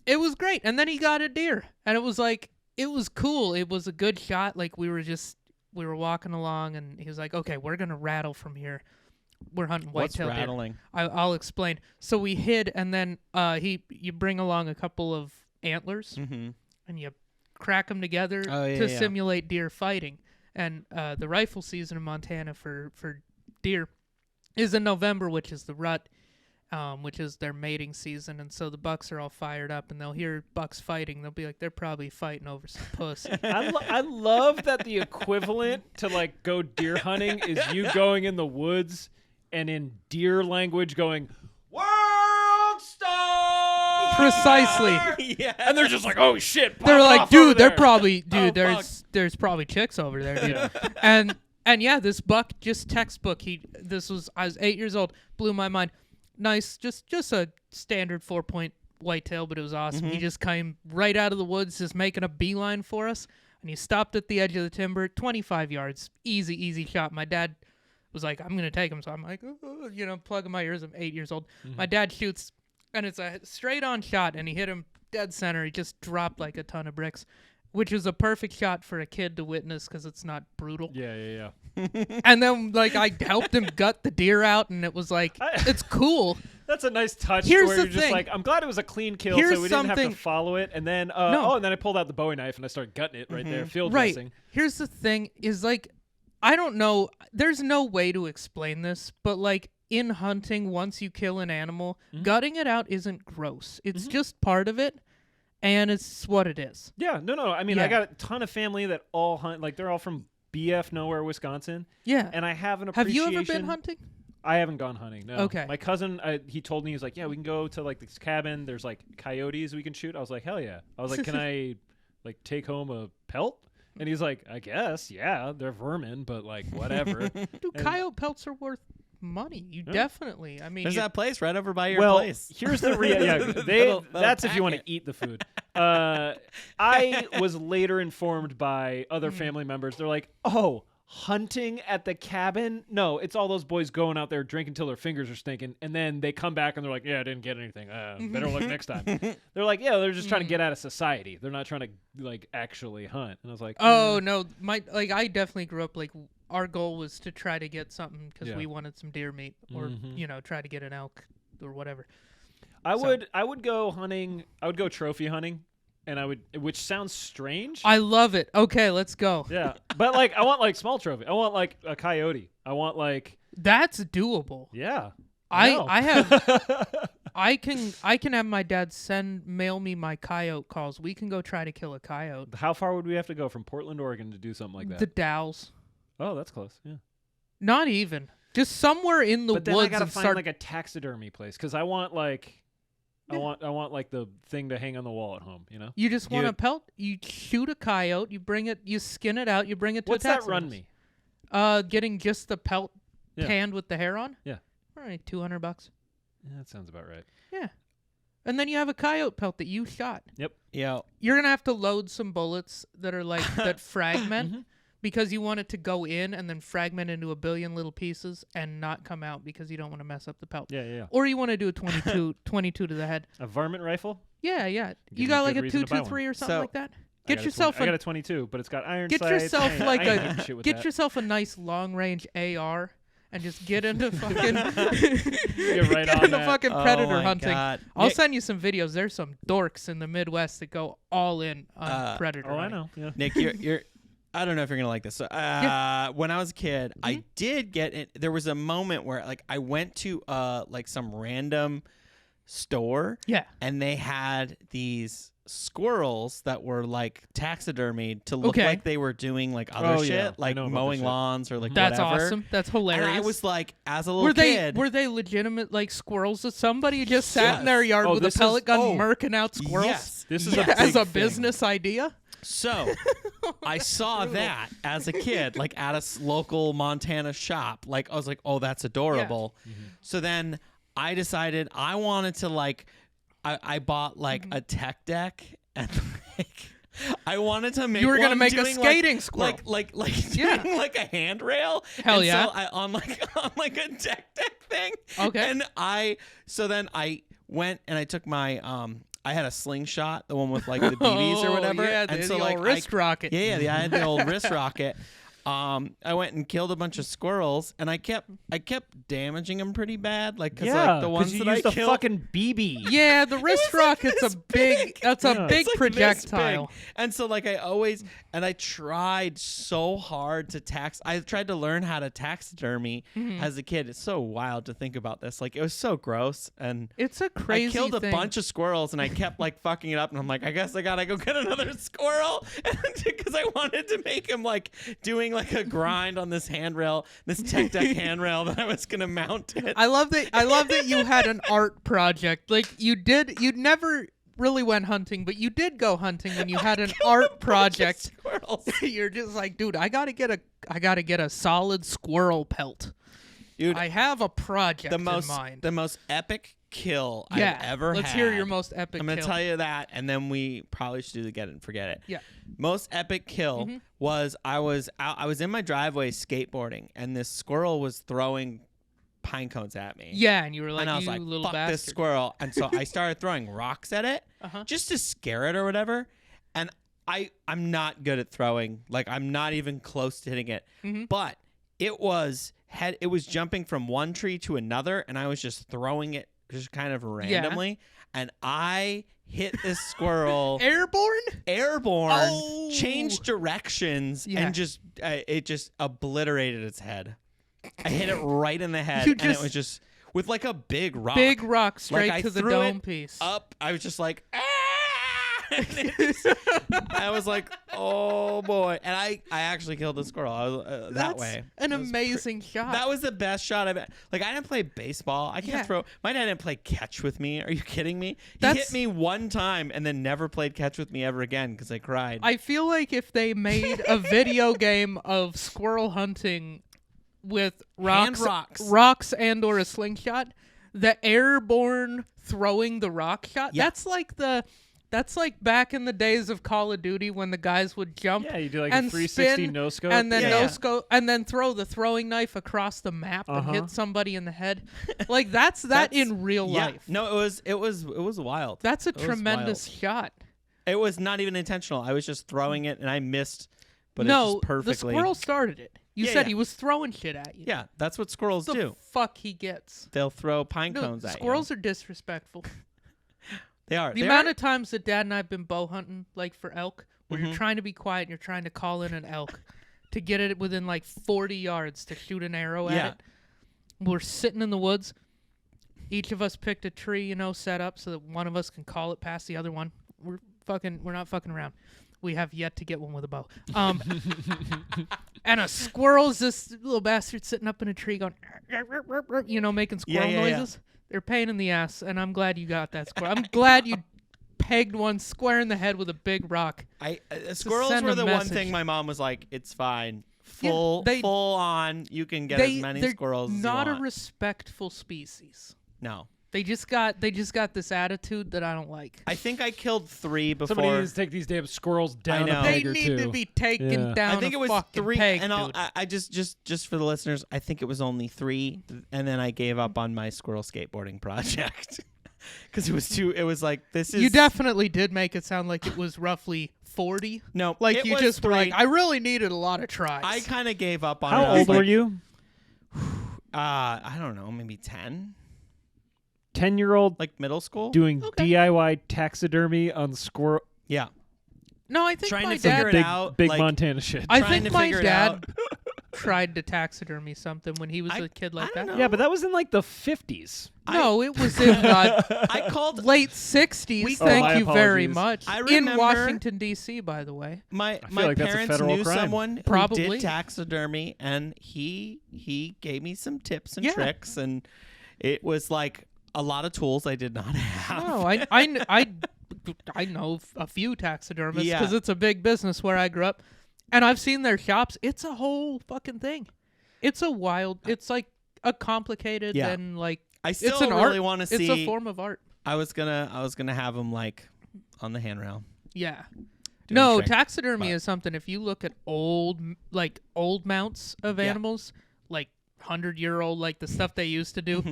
it was great. And then he got a deer. And it was like, it was cool. It was a good shot. Like we were walking along and he was like, okay, we're going to rattle from here. We're hunting What's whitetail deer. rattling? I'll explain. So we hid, and then you bring along a couple of antlers, Mm-hmm. and you crack them together Oh, yeah, to yeah. simulate deer fighting. And the rifle season in Montana for deer is in November, which is the rut, which is their mating season, and so the bucks are all fired up, and they'll hear bucks fighting. They'll be like, they're probably fighting over some pussy. I love that the equivalent to like go deer hunting is you going in the woods and in deer language going, World Star! Precisely. Yeah. And they're just like, oh shit. They're pop like, off over dude, they're there." probably, Oh, there's probably chicks over there, dude. Yeah. And yeah, this buck, just textbook. I was 8 years old, blew my mind. Nice, just a standard 4-point whitetail, but it was awesome. He just came right out of the woods, just making a beeline for us, and he stopped at the edge of the timber, 25 yards, easy shot. My dad was like, I'm gonna take him, so I'm like, plugging my ears. I'm 8 years old. My dad shoots, and it's a straight on shot, and he hit him dead center. He just dropped like a ton of bricks, which is a perfect shot for a kid to witness because it's not brutal. Yeah. And then like I helped him gut the deer out, and it was like it's cool. That's a nice touch. Here's where the you're just thing. like, I'm glad it was a clean kill, Here's so we didn't have something- to follow it. And then, No. and then I pulled out the Bowie knife and I started gutting it right there, field Right. dressing. Here's the thing: is like I don't know. There's no way to explain this, but like in hunting, once you kill an animal, gutting it out isn't gross. It's just part of it, and it's what it is. Yeah, no. I mean, Yeah. I got a ton of family that all hunt. Like, they're all from BF nowhere, Wisconsin. Yeah. And I have an Have you appreciation. ever been hunting? I haven't gone hunting, no. Okay. My cousin, he told me, he was like, yeah, we can go to, like, this cabin. There's, like, coyotes we can shoot. I was like, hell yeah. I was like, can I, like, take home a pelt? And he's like, I guess, yeah, they're vermin, but, like, whatever. Dude, coyote pelts are worth money. You definitely. I mean, There's that place right over by your well, place. here's the Little that's if you want to packet. eat the food. I was later informed by other family members. They're like, oh, hunting at the cabin? No, it's all those boys going out there drinking till their fingers are stinking, and then they come back and they're like, yeah, I didn't get anything. Better look next time. They're like, yeah, they're just trying to get out of society. They're not trying to like actually hunt. And I was like, Oh no, I definitely grew up like our goal was to try to get something because Yeah. we wanted some deer meat or try to get an elk or whatever. I would go hunting. I would go trophy hunting, and which sounds strange. I love it. Okay, let's go. Yeah, but like I want like small trophy. I want like a coyote. I want like That's doable. yeah. I have I can have my dad mail me my coyote calls. We can go try to kill a coyote. How far would we have to go from Portland, Oregon, to do something like that? The Dalles. Oh, that's close. Yeah. Not even. Just somewhere in the But then woods I gotta and find start like a taxidermy place because I want like I want like the thing to hang on the wall at home. You know. You just want a pelt. You shoot a coyote. You bring it. You skin it out. You bring it to What's a that taxidermist. run me? Getting just the pelt Yeah. tanned with the hair on. Yeah. All right, $200. Yeah, that sounds about right. Yeah. And then you have a coyote pelt that you shot. Yep. Yeah. You're gonna have to load some bullets that are like that fragment because you want it to go in and then fragment into a billion little pieces and not come out because you don't want to mess up the pelt. Yeah. Or you want to do a 22 to the head. A varmint rifle? Yeah. Give You me got a like good a reason to buy 223 or something So- like that. I Get got a yourself I got a 22, but it's got iron get sights. yourself I ain't- like I ain't doing shit with get that. yourself a nice long range AR and just get into fucking Get right get on into that. fucking Oh predator my hunting. God. I'll Nick- send you some videos. There's some dorks in the Midwest that go all in on predator. Oh, I hunting. know. Yeah. Nick, you're I don't know if you're gonna like this. So, when I was a kid, I did get it. There was a moment where like I went to like some random store, Yeah. and they had these squirrels that were like taxidermied to look Okay. like they were doing like other Oh, shit, yeah. I like know about this mowing shit. lawns or like That's whatever. awesome. That's hilarious. And I was like, as a little were kid, they legitimate like squirrels that somebody just sat in their Yes. yard Oh, with a this is- pellet gun oh, murking out squirrels? yes, This is yes. a As big a thing. business idea? So I saw that as a kid, like at a local Montana shop. Like I was like, oh, that's adorable. So then I decided I wanted to like, I bought like a tech deck and like I wanted to make. You were gonna one make a doing, skating squirrel. like Yeah. doing like a handrail. Hell and yeah. So I on like a tech deck thing. Okay. And so then I went and I took my I had a slingshot, the one with like the BBs or whatever. Yeah, and the so old like wrist rocket. Yeah, I had the old wrist rocket. I went and killed a bunch of squirrels, and I kept damaging them pretty bad, like because Yeah, like the ones you that I used the killed. fucking BB. Yeah, the wrist rocket's a big. That's a Yeah. big It's like projectile. this big. And so like I tried so hard to I tried to learn how to taxidermy as a kid. It's so wild to think about this. Like it was so gross, and It's a crazy. I killed a thing. bunch of squirrels, and I kept like fucking it up, and I'm like, I guess I gotta go get another squirrel, because I wanted to make him like doing like a grind on this handrail, this tech deck handrail that I was gonna mount it. I love that you had an art project. Like you never really went hunting, but you did go hunting when you had an art project. Squirrels. You're just like, dude, I gotta get a solid squirrel pelt. Dude, I have a project in mind. the most epic kill Yeah, I've ever let's had. hear your most epic I'm gonna kill. tell you that, and then we probably should do the get it and forget it. Yeah. Most epic kill was I was in my driveway skateboarding, and this squirrel was throwing pine cones at me. Yeah, and you were like, and I was you like, little fuck bastard. this squirrel. And so I started throwing rocks at it just to scare it or whatever. And I'm not good at throwing. Like, I'm not even close to hitting it. But it was jumping from one tree to another, and I was just throwing it just kind of randomly. And I hit this squirrel Airborne? Oh. changed directions, and just it just obliterated its head. I hit it right in the head, and it was just with like a big rock. Big rock straight I to the threw dome it piece. Up, I was just like, ah! I was like, oh boy, and I actually killed the squirrel. I was that way. An amazing shot. That was the best shot I've. Like, I didn't play baseball. I can't throw. My dad didn't play catch with me. Are you kidding me? He hit me one time and then never played catch with me ever again because I cried. I feel like if they made a video game of squirrel hunting with rocks and or a slingshot, the airborne throwing the rock shot, that's like back in the days of Call of Duty when the guys would jump Yeah, you do like and a 360 spin no scope. and then no scope and then throw the throwing knife across the map and hit somebody in the head. Like that's in real life. No, it was wild. That's a tremendous shot. It was not even intentional. I was just throwing it and I missed, but no, it just perfectly. the squirrel started it. You said he was throwing shit at you. Yeah, that's what squirrels What the do. fuck he gets. They'll throw pine cones at you. Squirrels are disrespectful. They are. The amount of times that Dad and I have been bow hunting, like for elk, where you're trying to be quiet and you're trying to call in an elk to get it within like 40 yards to shoot an arrow at it. We're sitting in the woods. Each of us picked a tree, set up so that one of us can call it past the other one. We're not fucking around. We have yet to get one with a bow. And a squirrel's this little bastard sitting up in a tree going, making squirrel noises. They're a pain in the ass, and I'm glad you got that squirrel. I'm glad you pegged one square in the head with a big rock. Squirrels were the one thing my mom was like, it's fine. Full on, you can get as many squirrels as you want. They're not a respectful species. No. They just got this attitude that I don't like. I think I killed 3 before. Somebody needs to take these damn squirrels down a They peg or need two. to be taken down. I think a it was fucking 3, peg, and dude. I just for the listeners, I think it was only 3, and then I gave up on my squirrel skateboarding project because it was too. It was like this is. You definitely did make it sound like it was roughly 40. No, like it you was just 3. were like, I really needed a lot of tries. I kind of gave up on it. How old were you? I don't know, maybe 10. 10-year-old Like middle school? doing DIY taxidermy on squirrel. Yeah. No, I think Trying my to figure dad. it out. Big like, Montana shit. I trying think to my figure it dad out. tried to taxidermy something when he was a kid like I that. don't know. Yeah, but that was in like the 50s. No, it was in I called late 60s. Oh, Thank my you very apologies. much. I In remember- Washington, D.C., by the way. my like that's a parents federal knew crime. someone who Probably. did taxidermy, and he gave me some tips and Yeah. tricks, and it was like a lot of tools I did not have. No, I know a few taxidermists Yeah. because it's a big business where I grew up, and I've seen their shops. It's a whole fucking thing. It's it's like a complicated and like I still it's an really art. want to see. It's a form of art. I was gonna have them like on the handrail. Yeah. doing No, tricks, taxidermy but- is something. If you look at old mounts of animals, like 100-year-old, like the stuff they used to do,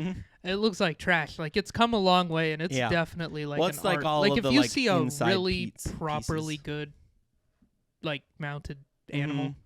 it looks like trash. Like it's come a long way, and it's Yeah. definitely like What's an like art. all like of if the you like see a inside really pieces. properly good, like mounted animal,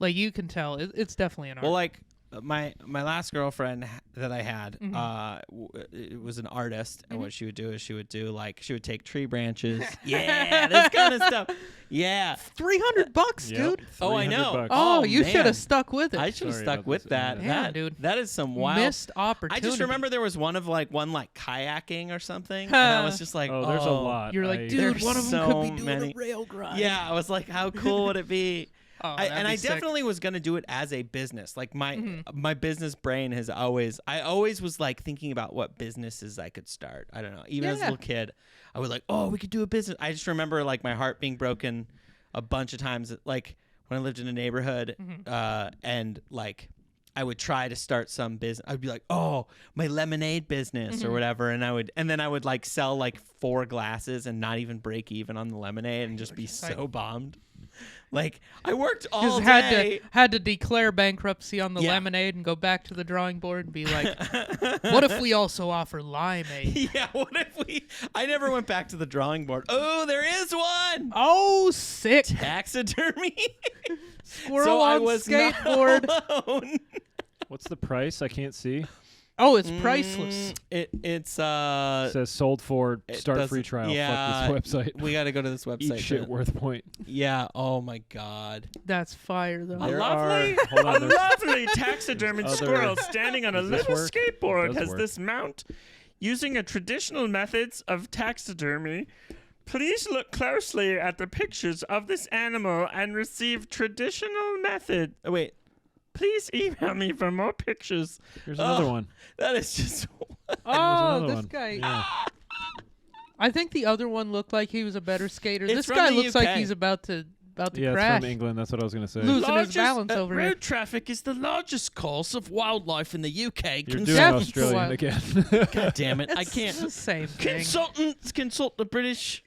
Like you can tell, it's definitely an art. Well, like my last girlfriend that I had, Mm-hmm. it was an artist, and what she would do is she would take tree branches, yeah, this kind of stuff, yeah. $300, dude. Oh, I know. $300. Oh, you should man. have stuck with it. I should have Sorry stuck about with this. that. Yeah. Damn, dude. That is some wild Missed opportunity. I just remember there was one kayaking or something, and I was just like, Oh, there's a lot. You're like, I- dude, There's one of them so could be doing many. a rail grind. Yeah, I was like, how cool would it be? Oh, I definitely was gonna do it as a business. Like my business brain has I always was like thinking about what businesses I could start. I don't know. Even as a little kid, I was like, oh, we could do a business. I just remember like my heart being broken a bunch of times. Like when I lived in a neighborhood, and like I would try to start some business. I'd be like, oh, my lemonade business or whatever, and then I would like sell like 4 glasses and not even break even on the lemonade and just be so bummed. Like I worked all day. Had to declare bankruptcy on the lemonade and go back to the drawing board and be like, what if we also offer limeade? Yeah, what if I never went back to the drawing board. Oh, there is one. Oh, sick. Taxidermy. Squirrel So I on was skateboard. not alone. What's the price? I can't see. Oh, it's priceless. It's It says sold for start free doesn't- trial. yeah, Fuck this website. we got to go to this website. Eat shit to- worth point. Yeah. Oh my God. That's fire, though. There are- hold on, there's- lovely taxidermied Other- squirrel standing on a Does this little work? skateboard Does has work. this mount. Using a traditional methods of taxidermy, please look closely at the pictures of this animal and receive traditional method. Oh, wait. Please email me for more pictures. Here's another one. That is just. Oh, another this one. guy. Yeah. I think the other one looked like he was a better skater. It's This from guy the looks like UK. he's about to Yeah, crash. it's from England. That's what I was going to say. Losing his balance over road here. traffic is the largest cause of wildlife in the UK. You're doing Jeff- Australian what? again. God damn it! I It's can't. the same thing. Consultants consult the British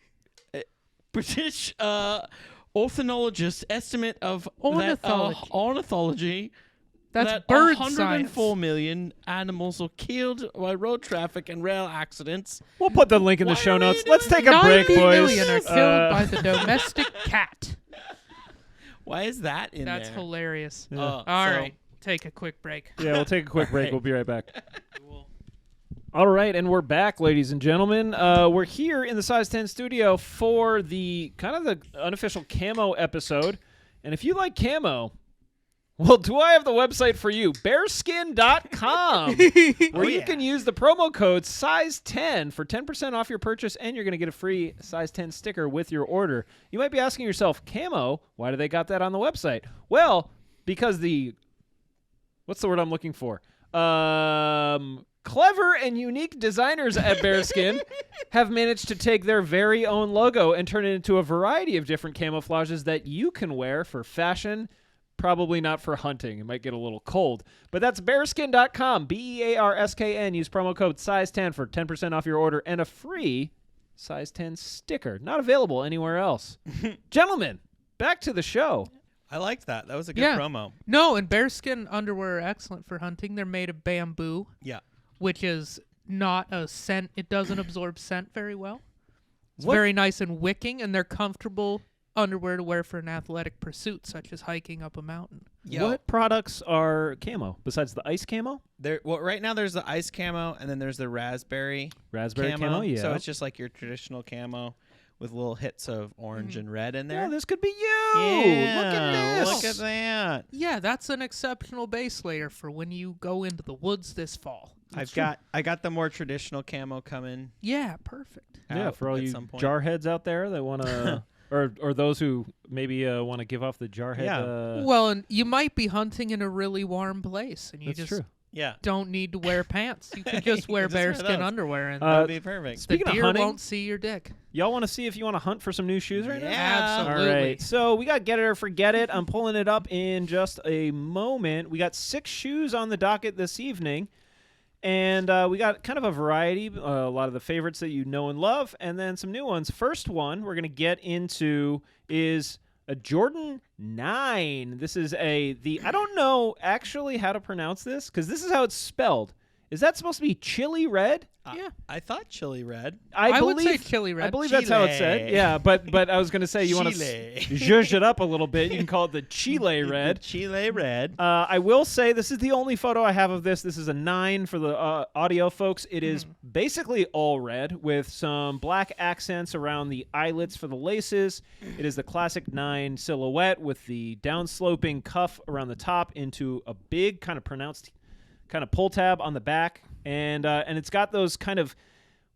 ornithologist estimate of Ornithology. ornithology. That's that bird 104 science. million animals are killed by road traffic and rail accidents. We'll put the link in the Why show are we notes. Let's doing take a break, 90 boys. million are killed by the domestic cat. Why is that in That's there? hilarious. Yeah. All right, take a quick break. Yeah, we'll take a quick break. Right. We'll be right back. All right, and we're back, ladies and gentlemen. We're here in the Size 10 studio for the kind of the unofficial camo episode. And if you like camo, well, do I have the website for you? Bearskin.com, where you can use the promo code size10 for 10% off your purchase, and you're going to get a free size 10 sticker with your order. You might be asking yourself, camo, why do they got that on the website? Well, because what's the word I'm looking for? Clever and unique designers at Bearskin have managed to take their very own logo and turn it into a variety of different camouflages that you can wear for fashion. Probably not for hunting. It might get a little cold. But that's bearskin.com, BEARSKN. Use promo code size10 for 10% off your order and a free size 10 sticker. Not available anywhere else. Gentlemen, back to the show. I liked that. That was a good Yeah. promo. No, and bearskin underwear are excellent for hunting. They're made of bamboo, Yeah. which is not a scent. It doesn't absorb scent very well. It's What- very nice and wicking, and they're comfortable underwear to wear for an athletic pursuit, such as hiking up a mountain. Yo. What products are camo besides the ice camo? Well, right now there's the ice camo, and then there's the raspberry Raspberry camo, yeah. So it's just like your traditional camo with little hits of orange and red in there. Yeah, this could be you. Yeah, Look at this. Look at that. Yeah, that's an exceptional base layer for when you go into the woods this fall. I got the more traditional camo coming. Yeah, perfect. Yeah, out for all at you some point. jarheads out there that want to, or those who maybe want to give off the jarhead. Yeah. Well, and you might be hunting in a really warm place, and you That's just true. Yeah, don't need to wear pants. You can just wear Just wear bearskin those. underwear, and that would be perfect. the Speaking of deer hunting, won't see your dick. y'all want to see if you want to hunt for some new shoes right now? Yeah. Absolutely. All right, so we got Get It or Forget It. I'm pulling it up in just a moment. We got 6 shoes on the docket this evening, and we got kind of a variety, a lot of the favorites that you know and love, and then some new ones. First one we're going to get into is a Jordan 9. This is I don't know actually how to pronounce this, because this is how it's spelled. Is that supposed to be chili red? Yeah. I thought chili red. I would say chili red. I believe that's how it's said. Chile. Yeah, but I was going to say you want to zhuzh it up a little bit. You can call it the Chile red. Chile red. I will say this is the only photo I have of this. This is a 9 for the audio folks. It is basically all red with some black accents around the eyelets for the laces. It is the classic 9 silhouette with the downsloping cuff around the top into a big kind of pronounced kind of pull tab on the back. And it's got those kind of,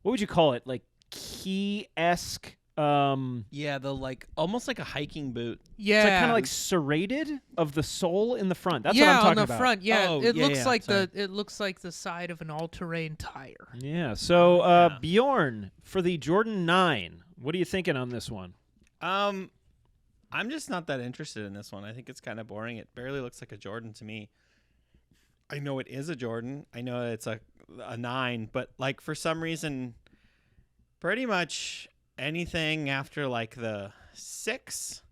what would you call it? Like key-esque. Yeah, the like almost like a hiking boot. Yeah. It's like kind of like serrated of the sole in the front. That's yeah, what I'm talking on the about. front. Yeah, Oh, it yeah, looks yeah, like sorry. it looks like the side of an all-terrain tire. Yeah. So Bjorn for the Jordan 9. What are you thinking on this one? I'm just not that interested in this one. I think it's kind of boring. It barely looks like a Jordan to me. I know it is a Jordan. I know it's a 9, but like for some reason, pretty much anything after like the 6,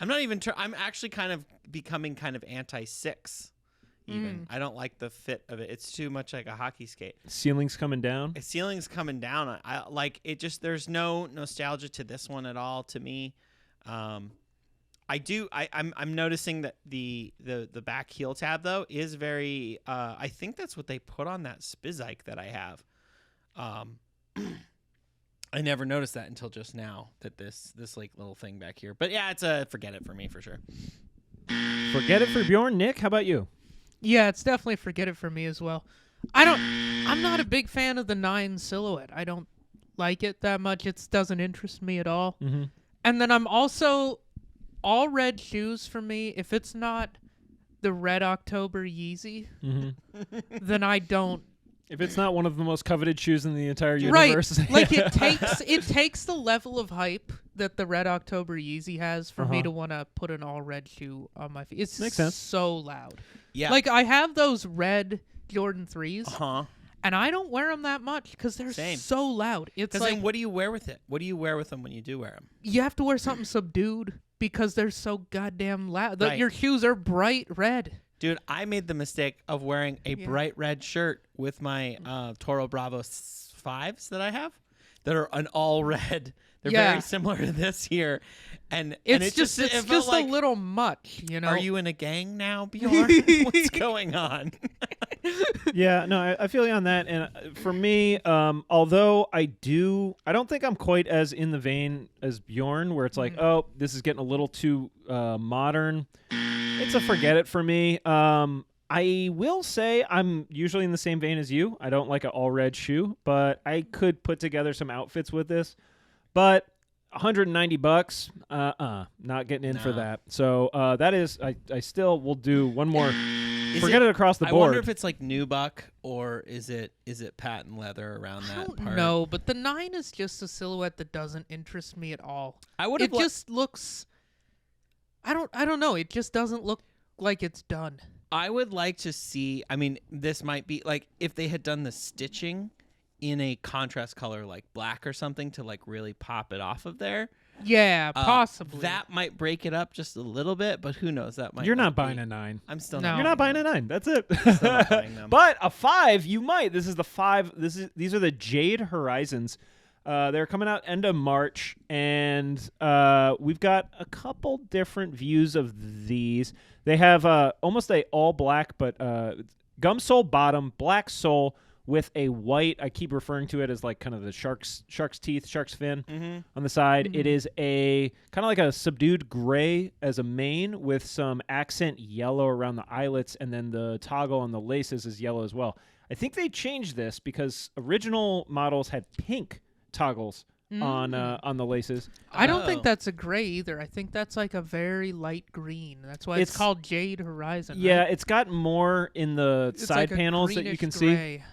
I'm not even. I'm actually kind of becoming kind of anti-6. Even I don't like the fit of it. It's too much like a hockey skate. Ceiling's coming down. The ceiling's coming down. I like it. Just there's no nostalgia to this one at all to me. I'm noticing that the back heel tab though is very I think that's what they put on that Spizike that I have. I never noticed that until just now that this like little thing back here. But yeah, it's a forget it for me for sure. Forget it for Bjorn. Nick, how about you? Yeah, it's definitely forget it for me as well. I'm not a big fan of the 9 silhouette. I don't like it that much. It doesn't interest me at all. Mm-hmm. And then I'm also all red shoes for me. If it's not the Red October Yeezy, then I don't. If it's not one of the most coveted shoes in the entire Right, universe, like it takes the level of hype that the Red October Yeezy has for me to want to put an all red shoe on my feet. It's Makes sense. so loud. Yeah. Like I have those red Jordan 3s. Uh-huh. And I don't wear them that much because they're Same. so loud. It's Because like then what do you wear with it? What do you wear with them when you do wear them? you have to wear something subdued because they're so goddamn loud. Right. Your shoes are bright red. Dude, I made the mistake of wearing a bright red shirt with my Toro Bravo 5s that I have that are an all red. They're very similar to this here. And It's it just a little much, you know. Are you in a gang now, Bjorn? What's going on? Yeah, no, I feel you on that. And for me, although I don't think I'm quite as in the vein as Bjorn, where it's like, oh, this is getting a little too modern. It's a forget it for me. I will say I'm usually in the same vein as you. I don't like an all red shoe, but I could put together some outfits with this. But $190, not getting in for that. So that is, I still will do one more. Forget it across the board. I wonder if it's like nubuck or is it patent leather around that part? I don't know, but the 9 is just a silhouette that doesn't interest me at all. It just looks. I don't know. It just doesn't look like it's done. I would like to see. I mean, this might be like if they had done the stitching in a contrast color like black or something to like really pop it off of there. Yeah, possibly. That might break it up just a little bit, but who knows? That might. You're not be. buying a 9. I'm still No. not. You're not buying a 9. That's it. Still not buying them. But a 5, you might. This is the 5. These are the Jade Horizons. They're coming out end of March, and we've got a couple different views of these. They have almost a all black, but gum sole bottom, black sole with a white. I keep referring to it as like kind of the shark's teeth, shark's fin on the side. It is a kind of like a subdued gray as a mane with some accent yellow around the eyelets, and then the toggle on the laces is yellow as well. I think they changed this because original models had pink toggles on the laces. I don't think that's a gray either. I think that's like a very light green. That's why it's called Jade Horizon. Yeah, right? it's got more in the It's side like a panels that you greenish can see. gray.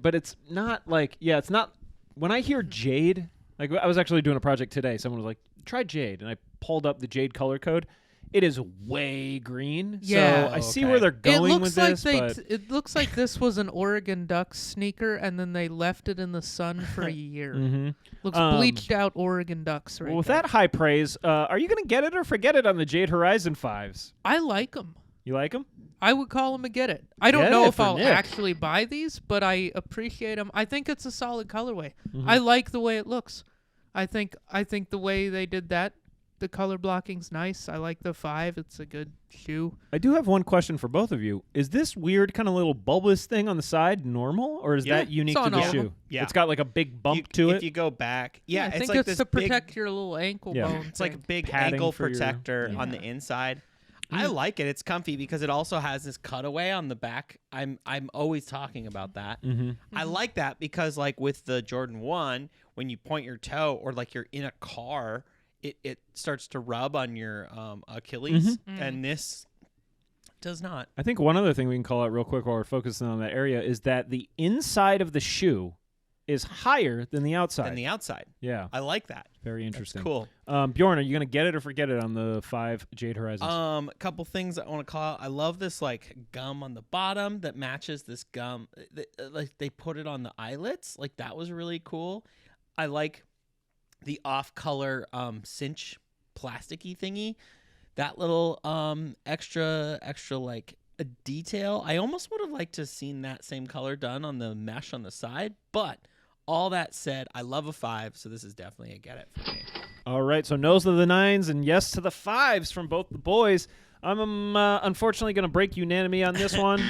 But it's not like, it's not, when I hear Jade, like I was actually doing a project today. Someone was like, try Jade. And I pulled up the Jade color code. It is way green. Yeah. So I see where they're It going looks with like this. But it looks like this was an Oregon Ducks sneaker, and then they left it in the sun for a year. Looks bleached out Oregon Ducks right with there. that high praise, are you going to get it or forget it on the Jade Horizon 5s? I like them. You like them? I would call them a get it. I don't Get know it if for I'll Nick. actually buy these, but I appreciate them. I think it's a solid colorway. Mm-hmm. I like the way it looks. I think the way they did that, the color blocking's nice. I like the 5. It's a good shoe. I do have one question for both of you. Is this weird kind of little bulbous thing on the side normal, or is Yeah, that unique it's to on the all of shoe? them. Yeah. It's got like a big bump to If it. you go back, yeah, I think like it's this to protect big, your little ankle Yeah. bone. it's like a thing. big Padding ankle for your- protector on the Yeah. inside. I like it. It's comfy because it also has this cutaway on the back. I'm always talking about that. Mm-hmm. I like that because like with the Jordan 1, when you point your toe or like you're in a car, it starts to rub on your Achilles, and this does not. I think one other thing we can call out real quick while we're focusing on that area is that the inside of the shoe is higher than the outside. Than the outside. Yeah, I like that. very interesting. Cool. Bjorn, are you going to get it or forget it on the 5 Jade Horizons? A couple things I want to call out. I love this like gum on the bottom that matches this gum. Like they put it on the eyelets. Like that was really cool. I like the off-color cinch plasticky thingy. That little extra like a detail. I almost would have liked to have seen that same color done on the mesh on the side, but all that said, I love a 5, so this is definitely a get it for me. All right, so no's to the 9s and yes to the 5s from both the boys. I'm unfortunately going to break unanimity on this one.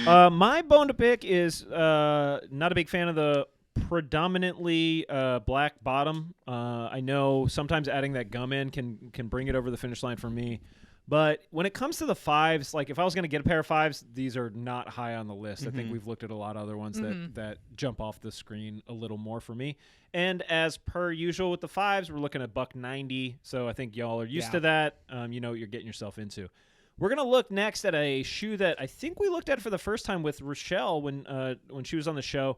My bone to pick is not a big fan of the predominantly black bottom. I know sometimes adding that gum in can bring it over the finish line for me. But when it comes to the 5s, like if I was going to get a pair of 5s, these are not high on the list. I think we've looked at a lot of other ones that jump off the screen a little more for me. And as per usual with the 5s, we're looking at $190. So I think y'all are used to that. You know what you're getting yourself into. We're going to look next at a shoe that I think we looked at for the first time with Rochelle when she was on the show.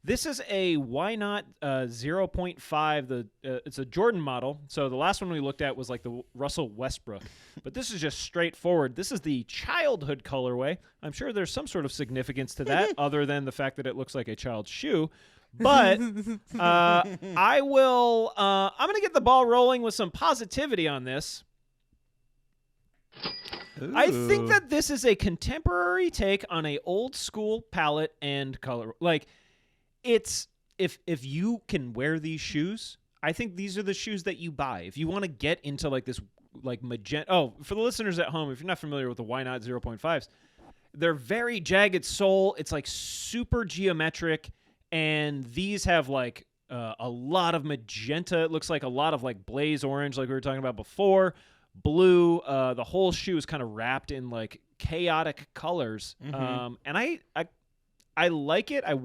This is a Why Not 0.5. It's a Jordan model. So the last one we looked at was like the Russell Westbrook. But this is just straightforward. This is the childhood colorway. I'm sure there's some sort of significance to that other than the fact that it looks like a child's shoe. But I'm going to get the ball rolling with some positivity on this. Ooh. I think that this is a contemporary take on a old school palette and color. Like, it's if you can wear these shoes, I think these are the shoes that you buy. If you want to get into like this like magenta. Oh, for the listeners at home, if you're not familiar with the Why Not 0.5s, they're very jagged sole. It's like super geometric, and these have like a lot of magenta. It looks like a lot of like blaze orange, like we were talking about before. Blue. The whole shoe is kind of wrapped in like chaotic colors. And I like it. I'm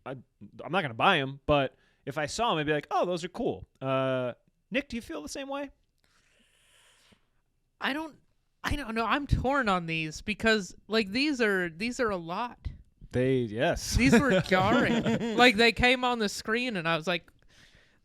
not going to buy them, but if I saw them, I'd be like, oh, those are cool. Nick, do you feel the same way? I don't know. I'm torn on these because like these are a lot. Yes. These were jarring. Like they came on the screen and I was like,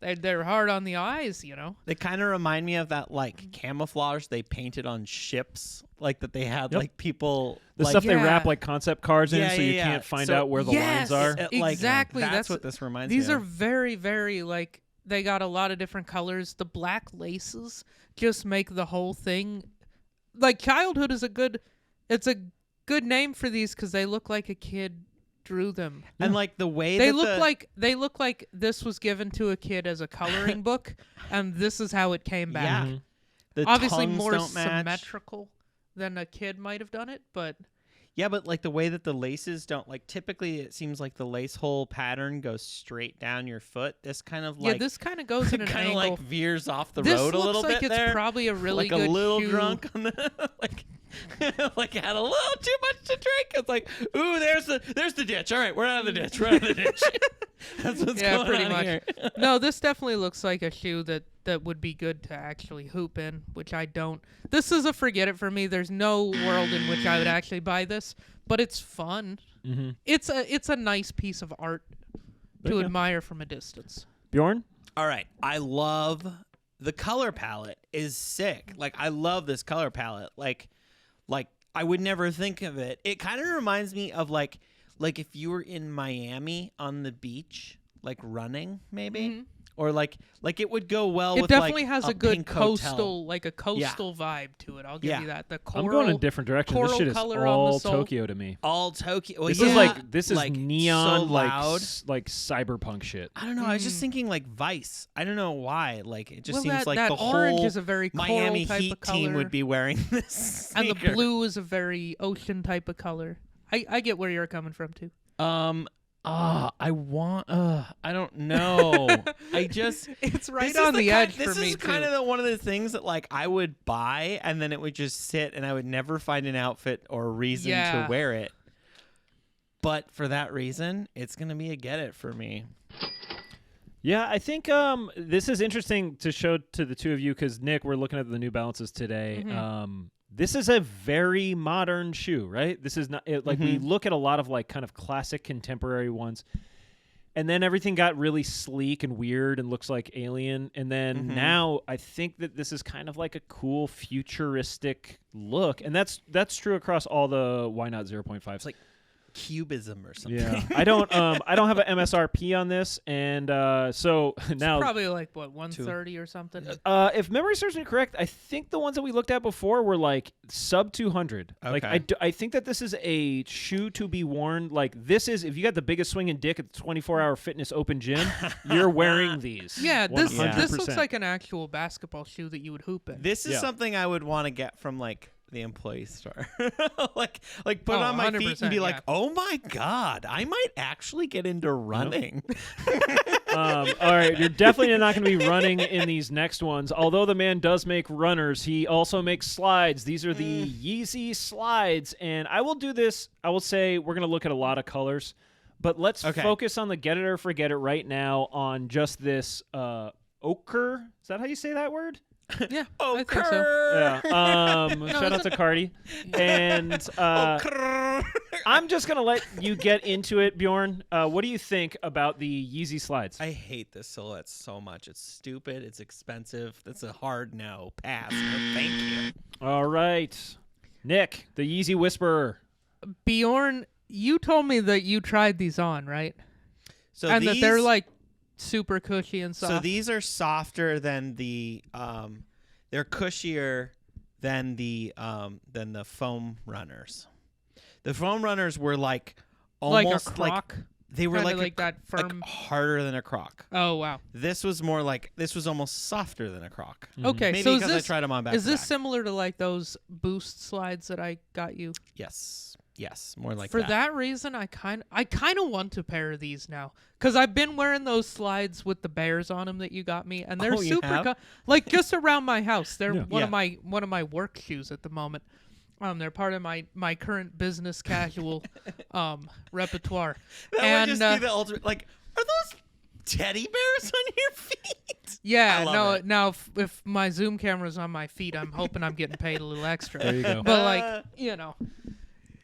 they're hard on the eyes, you know. They kind of remind me of that like camouflage they painted on ships, like that they had like people The like, stuff they Yeah. wrap like concept cards in Yeah, so you yeah, can't yeah. find So- out where the Yes. lines are. like, Exactly. That's That's what this reminds These me are of. very, very like they got a lot of different colors. The black laces just make the whole thing like childhood is a good name for these because they look like a kid drew them. And like the way They that look like this was given to a kid as a coloring book, and this is how it came back. Yeah. The Obviously tongues more don't match. symmetrical than a kid might have done it, but Yeah, but like the way that the laces don't like typically it seems like the lace hole pattern goes straight down your foot. This kind of like yeah, this kind of goes in an kind of angle. like veers off the This road a looks little like bit it's there. probably a really like good a little shoe. drunk on the like like had a little too much to drink. It's like, ooh, there's the ditch. All right, we're out of the ditch. We're out of the ditch. That's what's Yeah, going pretty on much. here. No, this definitely looks like a shoe that would be good to actually hoop in, which I don't. This is a forget it for me. There's no world in which I would actually buy this, but it's fun. Mm-hmm. It's a nice piece of art to Yeah. admire from a distance. Bjorn? All right, I love the color palette is sick. Like I love this color palette. Like I would never think of it. It kind of reminds me of like if you were in Miami on the beach, like running maybe, or like it would go well It with definitely like has a a good pink hotel. coastal, like a coastal vibe to it. I'll give Yeah. you that. The I'm coral. going a different direction. This coral shit is color on the all sole. Tokyo to me. All Tokyo. Well, This yeah, is like this is like, neon, so loud. like cyberpunk shit. I don't know. I was just thinking like Vice. I don't know why. Like it just Well, seems that, like that the orange whole is a very Miami coral type Heat of color, team would be wearing this. and the sneaker. blue is a very ocean type of color. I get where you're coming from too. I want. I don't know. I just. It's right This on is the edge for This me is kind too. of one of the things that like I would buy and then it would just sit and I would never find an outfit or a reason Yeah. to wear it. But for that reason, it's gonna be a get it for me. Yeah, I think this is interesting to show to the two of you because Nick, we're looking at the New Balances today. This is a very modern shoe, right? This is not we look at a lot of like kind of classic contemporary ones, and then everything got really sleek and weird and looks like alien. And then now I think that this is kind of like a cool futuristic look, and that's true across all the Why Not 0.5s. It's like cubism or something. Yeah, I don't have an MSRP on this, and so It's now probably like what 130 or something. if memory serves me correct, I think the ones that we looked at before were like sub 200. Like Okay. I think that this is a shoe to be worn. Like this is if you got the biggest swinging dick at the 24-hour fitness open gym, you're wearing these. Yeah, this 100%. looks like an actual basketball shoe that you would hoop in. This is Yeah. something I would want to get from like the employee store. like put Oh, it on my feet 100%, and be like, yeah. oh my God, I might actually get into running. All right, you're definitely not going to be running in these next ones. Although the man does make runners, he also makes slides. These are the Yeezy Slides, and I will do this. I will say we're going to look at a lot of colors, but let's Okay. focus on the get it or forget it right now on just this ochre. Is that how you say that word? Yeah, Oh, I think so. Yeah. Shout out to Cardi. And I'm just going to let you get into it, Bjorn. What do you think about the Yeezy Slides? I hate this silhouette so much. It's stupid. It's expensive. That's a hard no. Pass. No, thank you. All right. Nick, the Yeezy Whisperer. Bjorn, you told me that you tried these on, right? So And these, that they're like super cushy and soft. So these are softer than the they're cushier than the foam runners. The foam runners were like almost like a croc. they were Kinda like, like that firm. harder than a croc. Oh wow. This was more like this was almost softer than a croc. Okay, Maybe so is because I this tried them on back is to this back. similar to like those Boost slides that I got you? Yes, more like For that reason, I kind of want a pair of these now because I've been wearing those slides with the bears on them that you got me, and they're Oh, you super have? like just around my house. They're Yeah. one of my work shoes at the moment. They're part of my current business casual repertoire. That and would just be the ultimate. Like, are those teddy bears on your feet? yeah, I love no, it. now if my Zoom camera's on my feet, I'm hoping I'm getting paid a little extra. There you go. But like,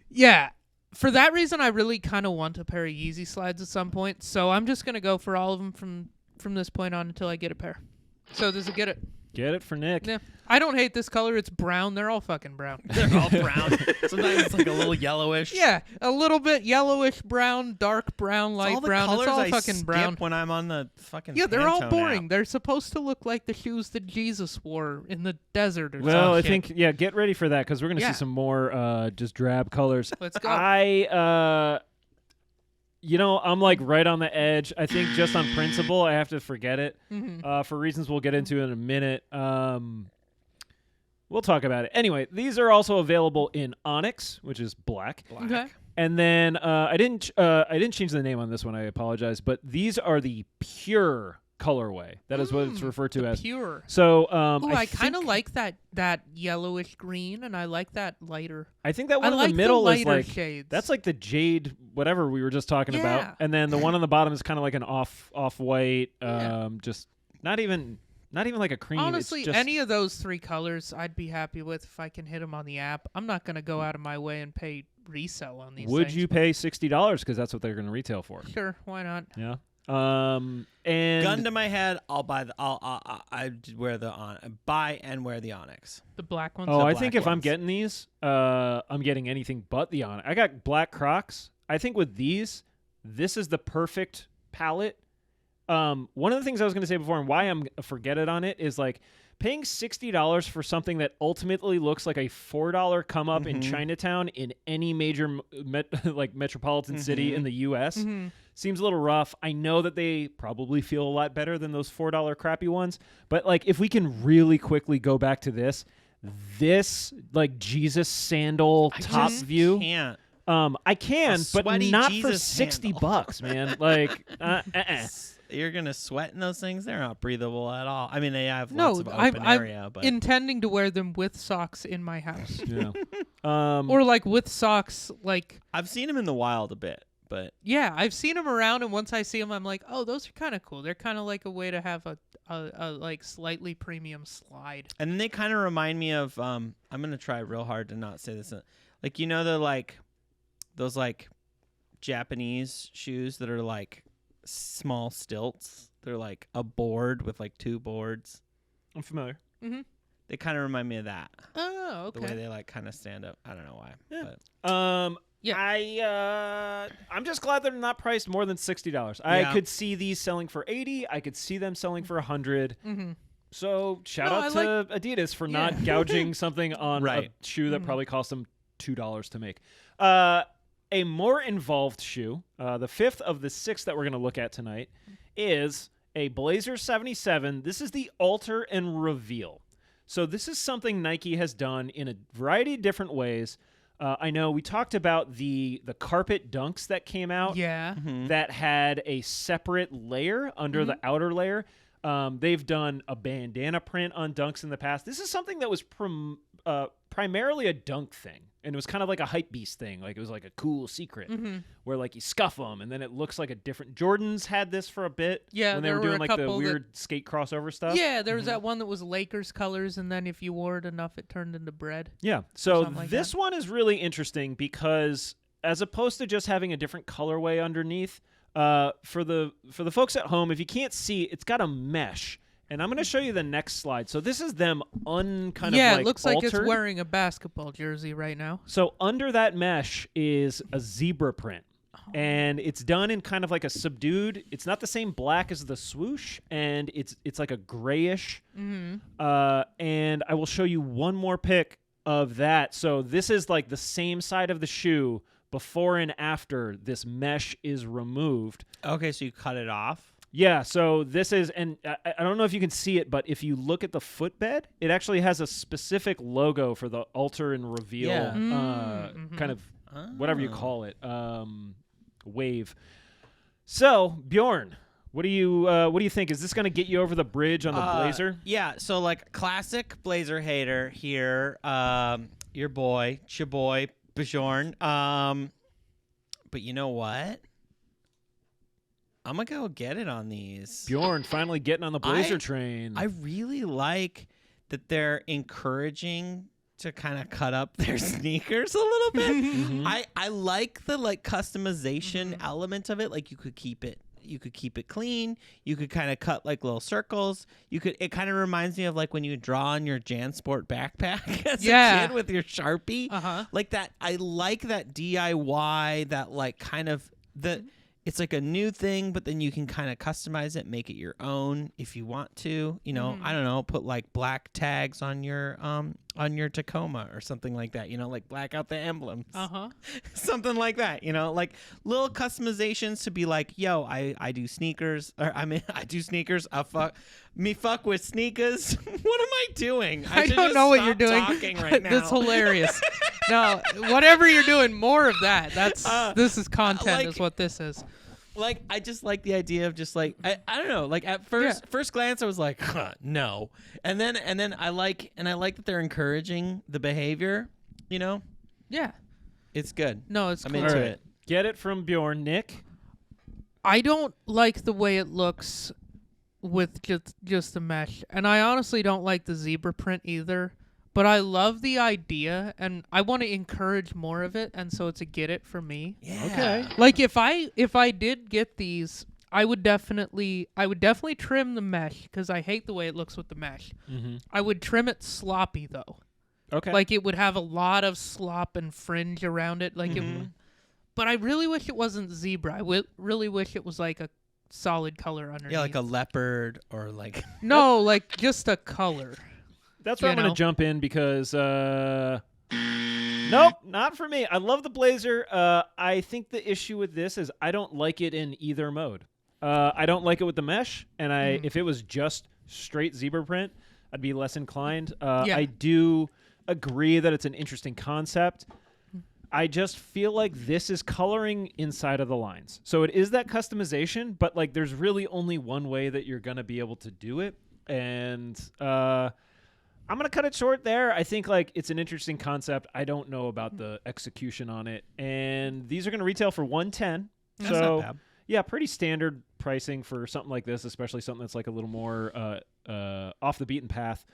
yeah. For that reason, I really kind of want a pair of Yeezy Slides at some point. So I'm just gonna go for all of them from this point on until I get a pair. So does it get it? Get it for Nick. Yeah. I don't hate this color. It's brown. They're all fucking brown. They're all brown. Sometimes it's like a little yellowish. Yeah, a little bit yellowish brown, dark brown, It's light all the brown. colors It's all I fucking skip brown. when I'm on the fucking. Yeah, they're all Pantone boring. app. They're supposed to look like the shoes that Jesus wore in the desert or some Well, I shit. think get ready for that because we're gonna Yeah. see some more just drab colors. Let's go. I'm like right on the edge. I think just on principle, I have to forget it for reasons we'll get into in a minute. We'll talk about it. Anyway, these are also available in Onyx, which is black. Okay. And then I didn't change the name on this one. I apologize, but these are the pure colorway. That is what it's referred to as. Pure. So Ooh, I kind of think- like that yellowish green, and I like that lighter. I think that I one in like the middle is lighter like shades. that's like the jade whatever we were just talking Yeah. about, and then the one on the bottom is kind of like an off white, Yeah. just not even like a cream. Honestly, it's just, any of those three colors, I'd be happy with if I can hit them on the app. I'm not gonna go out of my way and pay resell on these. would things, you but pay $60 because that's what they're going to retail for? Sure, why not? Yeah. And Gun to my head, I'll buy the. I wear the buy and wear the Onyx. The black ones. oh, the I black think if I'm ones. getting these, I'm getting anything but the Onyx. I got black Crocs. I think with these, this is the perfect palette. One of the things I was going to say before and why I'm forget it on it is like paying $60 for something that ultimately looks like a $4 come up in Chinatown in any major metropolitan city in the U.S. Seems a little rough. I know that they probably feel a lot better than those $4 crappy ones, but like if we can really quickly go back to this like Jesus sandal top view. Can't. I can, but not Jesus for $60, man. Like, You're gonna sweat in those things. They're not breathable at all. I mean, they have lots of open area, but intending to wear them with socks in my house. Yeah. Or like with socks, like I've seen them in the wild a bit. But yeah, I've seen them around, and once I see them, I'm like, oh, those are kind of cool. They're kind of like a way to have a like slightly premium slide. And then they kind of remind me of I'm gonna try real hard to not say this. Like the like those like Japanese shoes that are like small stilts. They're like a board with like two boards. I'm familiar. Mm-hmm. They kind of remind me of that. Oh, okay. The way they like kind of stand up. I don't know why. Yeah. But. Yeah. I'm just glad they're not priced more than $60. I could see these selling for $80. I could see them selling for $100. Mm-hmm. So shout out to Adidas for not gouging something on a shoe that probably cost them $2 to make. A more involved shoe, the fifth of the six that we're going to look at tonight, is a Blazer 77. This is the Alter and Reveal. So this is something Nike has done in a variety of different ways. I know we talked about the carpet dunks that came out that had a separate layer under the outer layer. They've done a bandana print on dunks in the past. This is something that was primarily a dunk thing, and it was kind of like a hype beast thing. Like it was like a cool secret where like you scuff them, and then it looks like a different. Jordans had this for a bit when they were doing like the weird skate crossover stuff. Yeah, there was that one that was Lakers colors, and then if you wore it enough, it turned into bread. Yeah, so this one is really interesting because as opposed to just having a different colorway underneath, for the folks at home, if you can't see, it's got a mesh. And I'm going to show you the next slide. So this is them it looks like it's wearing a basketball jersey right now. So under that mesh is a zebra print. And it's done in kind of like a subdued. It's not the same black as the swoosh, and it's like a grayish. And I will show you one more pic of that. So this is like the same side of the shoe before and after this mesh is removed. Okay, so you cut it off? Yeah, so this is, and I don't know if you can see it, but if you look at the footbed, it actually has a specific logo for the Alter and Reveal kind of whatever you call it, wave. So, Bjorn, what do you think? Is this going to get you over the bridge on the Blazer? Yeah, so like classic Blazer hater here, your boy, Bjorn. But you know what? I'm going to go get it on these. Bjorn finally getting on the Blazer train. I really like that they're encouraging to kind of cut up their sneakers a little bit. I like the like customization element of it. Like you could keep it clean. You could kind of cut like little circles. It kind of reminds me of like when you draw on your JanSport backpack as a kid with your Sharpie. Like that. I like that DIY, that like kind of it's like a new thing, but then you can kind of customize it, make it your own if you want to. You know, I don't know, put like black tags on your Tacoma or something like that. You know, like black out the emblems, something like that. You know, like little customizations to be like, yo, I do sneakers, or I do sneakers. Fuck with sneakers. What am I doing? I don't know what you're doing right now. That's hilarious. No, whatever you're doing, more of that. This is content, is what this is. Like, I just like the idea of just like I don't know. Like at first glance, I was like, no, and then I like that they're encouraging the behavior. You know, it's good. No, I'm cool. Into it. Get it from Bjorn. Nick, I don't like the way it looks with just the mesh, and I honestly don't like the zebra print either. But I love the idea, and I want to encourage more of it, and so it's a get it for me. Yeah. Okay. Like if I did get these, I would definitely trim the mesh because I hate the way it looks with the mesh. I would trim it sloppy though. Okay. Like it would have a lot of slop and fringe around it. Like but I really wish it wasn't zebra. I really wish it was like solid color underneath. Yeah, like a leopard or like. No, like just a color. That's where You I'm going know? to jump in because nope, not for me. I love the blazer. I think the issue with this is I don't like it in either mode. I don't like it with the mesh, and if it was just straight zebra print, I'd be less inclined. Yeah. I do agree that it's an interesting concept. I just feel like this is coloring inside of the lines. So it is that customization, but like there's really only one way that you're going to be able to do it. And I'm going to cut it short there. I think like it's an interesting concept. I don't know about the execution on it. And these are going to retail for $110. That's so not bad. yeah, pretty standard pricing for something like this, especially something that's like a little more off the beaten path.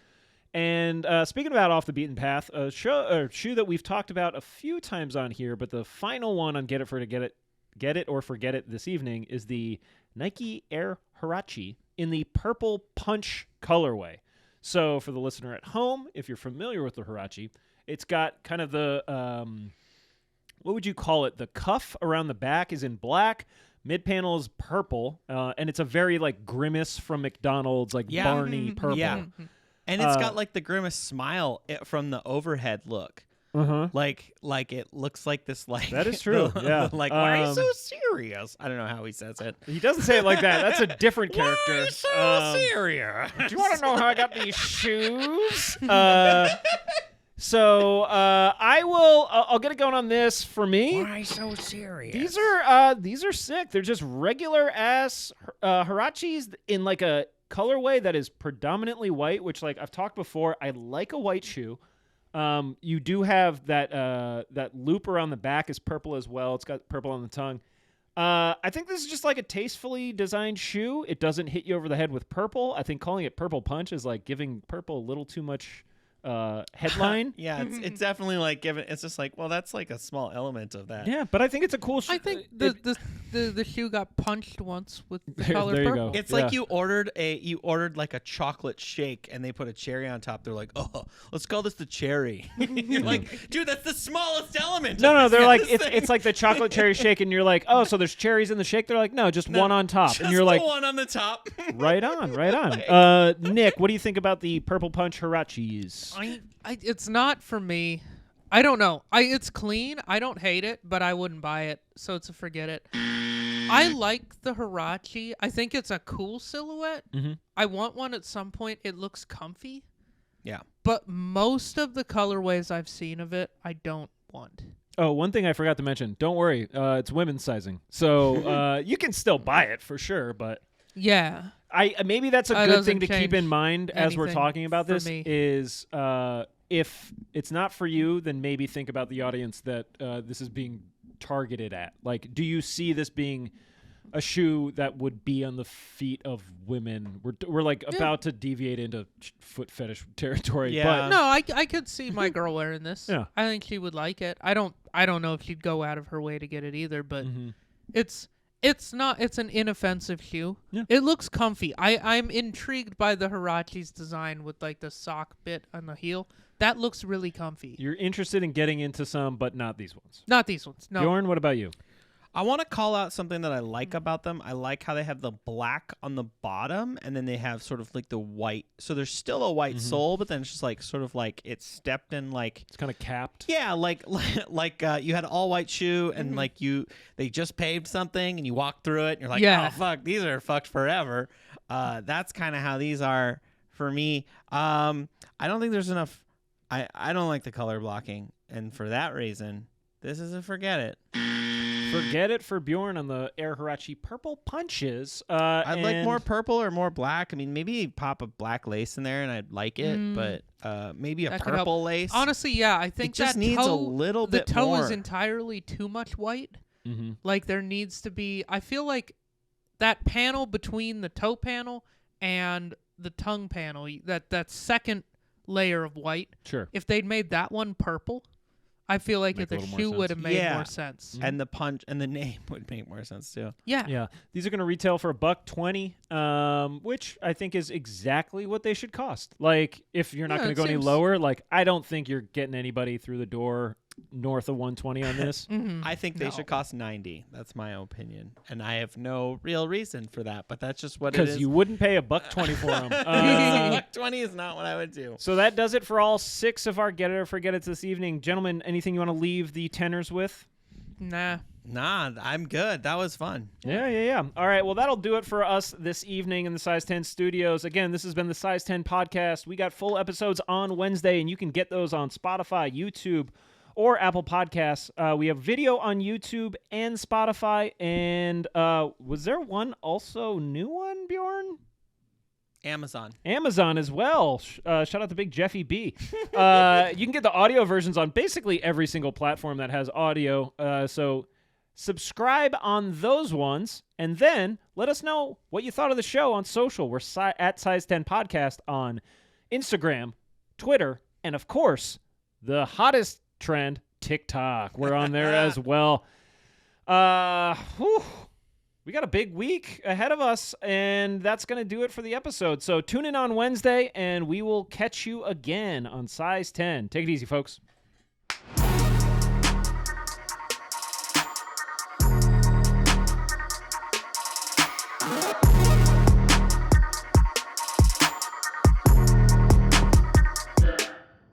And speaking about off the beaten path, a shoe that we've talked about a few times on here, but the final one on Get It or Forget It this evening is the Nike Air Hirachi in the purple punch colorway. So for the listener at home, if you're familiar with the Hirachi, it's got kind of the, what would you call it? The cuff around the back is in black. Mid panel is purple, and it's a very like Grimace from McDonald's, like Barney purple. Yeah. And it's got like the Grimace smile from the overhead look. Like it looks like this like that is true. Yeah. Like why are you so serious? I don't know how he says it. He doesn't say it like that. That's a different character. Why are you so serious? Do you want to know how I got these shoes? So I'll get it going on this for me. Why so serious? These are sick. They're just regular ass Hirachis in like a colorway that is predominantly white, which like I've talked before, I like a white shoe. You do have that loop around the back is purple as well. It's got purple on the tongue. I think this is just like a tastefully designed shoe. It doesn't hit you over the head with purple. I think calling it purple punch is like giving purple a little too much headline. Yeah, it's definitely like given. It's just like, well, that's like a small element of that. Yeah, but I think it's a cool shoe. I think the shoe got punched once with the color there you purple. go. It's like you ordered like a chocolate shake and they put a cherry on top. They're like, oh, let's call this the cherry. You're like, dude, that's the smallest element. No, of they're like this it's like the chocolate cherry shake, and you're like, oh, so there's cherries in the shake. They're like, no, just one on top, just and you're like, one on the top. right on. Nick, what do you think about the purple punch Hirachis? It's not for me. I don't know. It's clean. I don't hate it, but I wouldn't buy it. So it's a forget it. I like the Hirachi. I think it's a cool silhouette. Mm-hmm. I want one at some point. It looks comfy. Yeah. But most of the colorways I've seen of it, I don't want. Oh, one thing I forgot to mention. Don't worry, it's women's sizing, so you can still buy it for sure. But yeah, maybe that's a good thing to doesn't keep in change mind as we're anything talking about for this. me. Is if it's not for you, then maybe think about the audience that this is being targeted at. Like, do you see this being a shoe that would be on the feet of women? We're like about to deviate into foot fetish territory. Yeah. But No, I could see my girl wearing this. Yeah. I think she would like it. I don't know if she'd go out of her way to get it either, but it's an inoffensive shoe. Yeah. It looks comfy. I'm intrigued by the Hirachi's design with like the sock bit on the heel. That looks really comfy. you're interested in getting into some, but not these ones. Not these ones. No. Bjorn, what about you? I want to call out something that I like about them. I like how they have the black on the bottom, and then they have sort of like the white. So there's still a white sole, but then it's just like sort of like it's stepped in like. It's kind of capped. Yeah, like you had an all white shoe, and like they just paved something, and you walk through it, and you're like, Yeah. oh fuck, these are fucked forever. That's kind of how these are for me. I don't think there's enough. I don't like the color blocking, and for that reason, this is a forget it. Forget it for Bjorn on the Air Hirachi purple punches. I'd like more purple or more black. I mean, maybe pop a black lace in there and I'd like it, but maybe a That could help. purple lace. Honestly, yeah, I think It just that needs a toe, little the bit toe more. is entirely too much white. Mm-hmm. Like there needs to be. I feel like that panel between the toe panel and the tongue panel, that second layer of white. Sure. If they'd made that one purple, I feel like Make a the little more shoe sense. would have made Yeah. more sense. And the punch and the name would make more sense too. Yeah. Yeah, these are going to retail for $120, which I think is exactly what they should cost. Like, if you're not Yeah, going to it go any seems- lower, like I don't think you're getting anybody through the door north of 120 on this. I think they should cost 90. That's my opinion, and I have no real reason for that, but that's just what it is. Because you wouldn't pay $120 for them. $120 is not what I would do. So that does it for all 6 of our Get It or Forget It's this evening. Gentlemen, anything you want to leave the tenors with? Nah, I'm good. That was fun. Yeah. All right, well, that'll do it for us this evening in the Size 10 studios. Again, this has been the Size 10 podcast. We got full episodes on Wednesday, and you can get those on Spotify, YouTube, or Apple Podcasts. We have video on YouTube and Spotify. And was there one also new one, Bjorn? Amazon as well. Shout out to Big Jeffy B. You can get the audio versions on basically every single platform that has audio. So subscribe on those ones, and then let us know what you thought of the show on social. We're at Size 10 Podcast on Instagram, Twitter, and of course, the hottest trend, TikTok. We're on there as well. We got a big week ahead of us, and that's going to do it for the episode. So tune in on Wednesday, and we will catch you again on Size 10. Take it easy, folks.